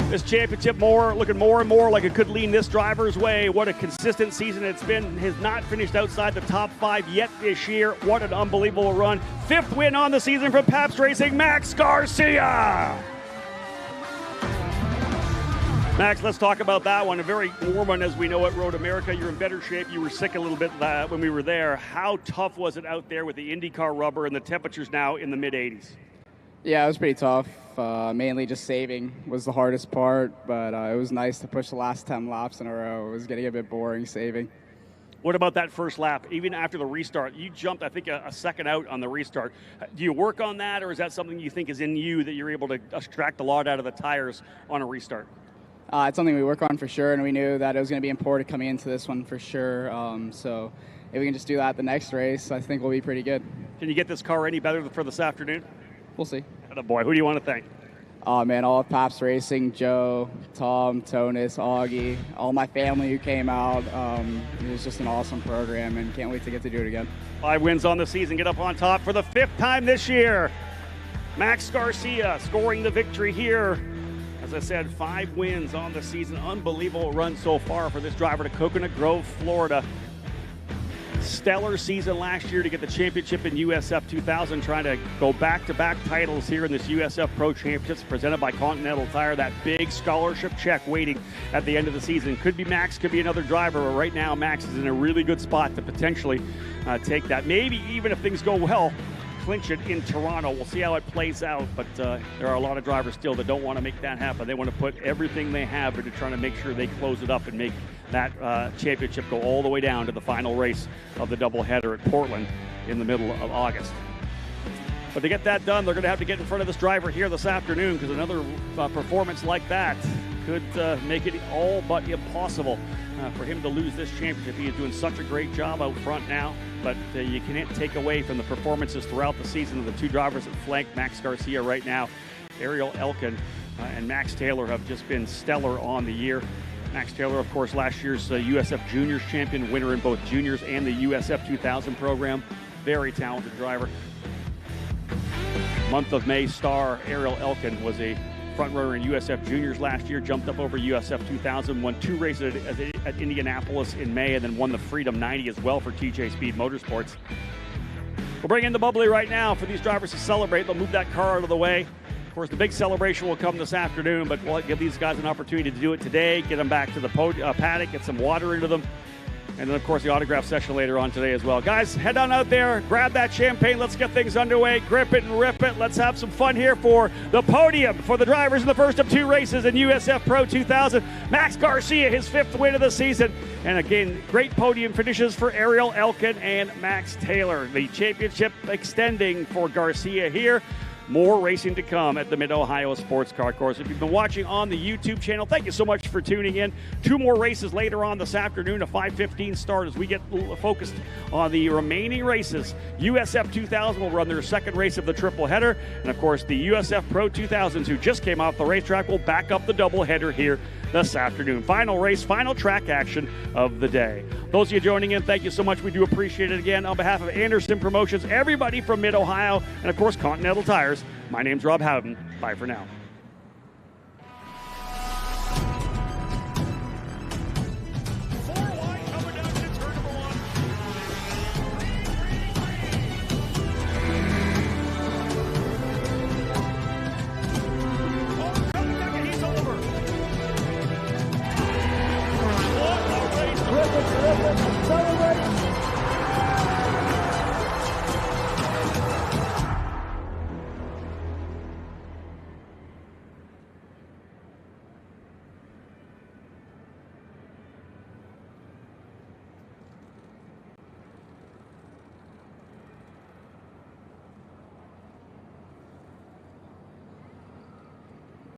This championship looking more and more like it could lean this driver's way. What a consistent season it's been. Has not finished outside the top 5 yet this year. What an unbelievable run. 5th win on the season from Pabst Racing, Max Garcia. Max, let's talk about that one. A very warm one, as we know at Road America. You're in better shape. You were sick a little bit when we were there. How tough was it out there with the IndyCar rubber and the temperatures now in the mid-80s? Yeah, it was pretty tough. Mainly just saving was the hardest part, but it was nice to push the last 10 laps in a row. It was getting a bit boring saving. What about that first lap? Even after the restart, you jumped, I think, a second out on the restart. Do you work on that, or is that something you think is in you that you're able to extract a lot out of the tires on a restart? It's something we work on for sure, and we knew that it was going to be important coming into this one for sure. So if we can just do that the next race, I think we'll be pretty good. Can you get this car any better for this afternoon? We'll see. Boy, who do you want to thank? Oh, man, all of Paps Racing, Joe, Tom, Tonis, Augie, all my family who came out. It was just an awesome program, and can't wait to get to do it again. 5 wins on the season, get up on top for the 5th time this year. Max Garcia scoring the victory here. As I said, 5 wins on the season. Unbelievable run so far for this driver to Coconut Grove, Florida. Stellar season last year to get the championship in USF 2000, trying to go back-to-back titles here in this USF Pro Championships presented by Continental Tire. That big scholarship check waiting at the end of the season. Could be Max, could be another driver, but right now Max is in a really good spot to potentially take that. Maybe even if things go well, clinch it in Toronto. We'll see how it plays out, but there are a lot of drivers still that don't want to make that happen. They want to put everything they have into trying to make sure they close it up and make that championship go all the way down to the final race of the doubleheader at Portland in the middle of August. But to get that done, they're going to have to get in front of this driver here this afternoon, because another performance like that could make it all but impossible for him to lose this championship. He is doing such a great job out front now, but you can't take away from the performances throughout the season of the 2 drivers that flank Max Garcia right now. Ariel Elkin and Max Taylor have just been stellar on the year. Max Taylor, of course, last year's USF Juniors champion, winner in both juniors and the USF 2000 program. Very talented driver. Month of May star Ariel Elkin was a front runner in USF Juniors last year, jumped up over USF 2000, won 2 races at Indianapolis in May, and then won the Freedom 90 as well for TJ Speed Motorsports. We'll bring in the bubbly right now for these drivers to celebrate. They'll move that car out of the way. Of course, the big celebration will come this afternoon, but we'll give these guys an opportunity to do it today, get them back to the paddock, get some water into them, and then, of course, the autograph session later on today as well. Guys, head on out there, grab that champagne. Let's get things underway. Grip it and rip it. Let's have some fun here for the podium for the drivers in the first of 2 races in USF Pro 2000. Max Garcia, his 5th win of the season. And again, great podium finishes for Ariel Elkin and Max Taylor. The championship extending for Garcia here. More racing to come at the Mid-Ohio Sports Car Course. If you've been watching on the YouTube channel, thank you so much for tuning in. 2 more races later on this afternoon, a 5:15 start as we get focused on the remaining races. USF 2000 will run their 2nd race of the triple header. And of course, the USF Pro 2000s who just came off the racetrack will back up the double header here this afternoon. Final race, final track action of the day. Those of you joining in, thank you so much. We do appreciate it. Again, on behalf of Anderson Promotions, everybody from Mid-Ohio, and of course Continental Tires, my name's Rob Howden. Bye for now.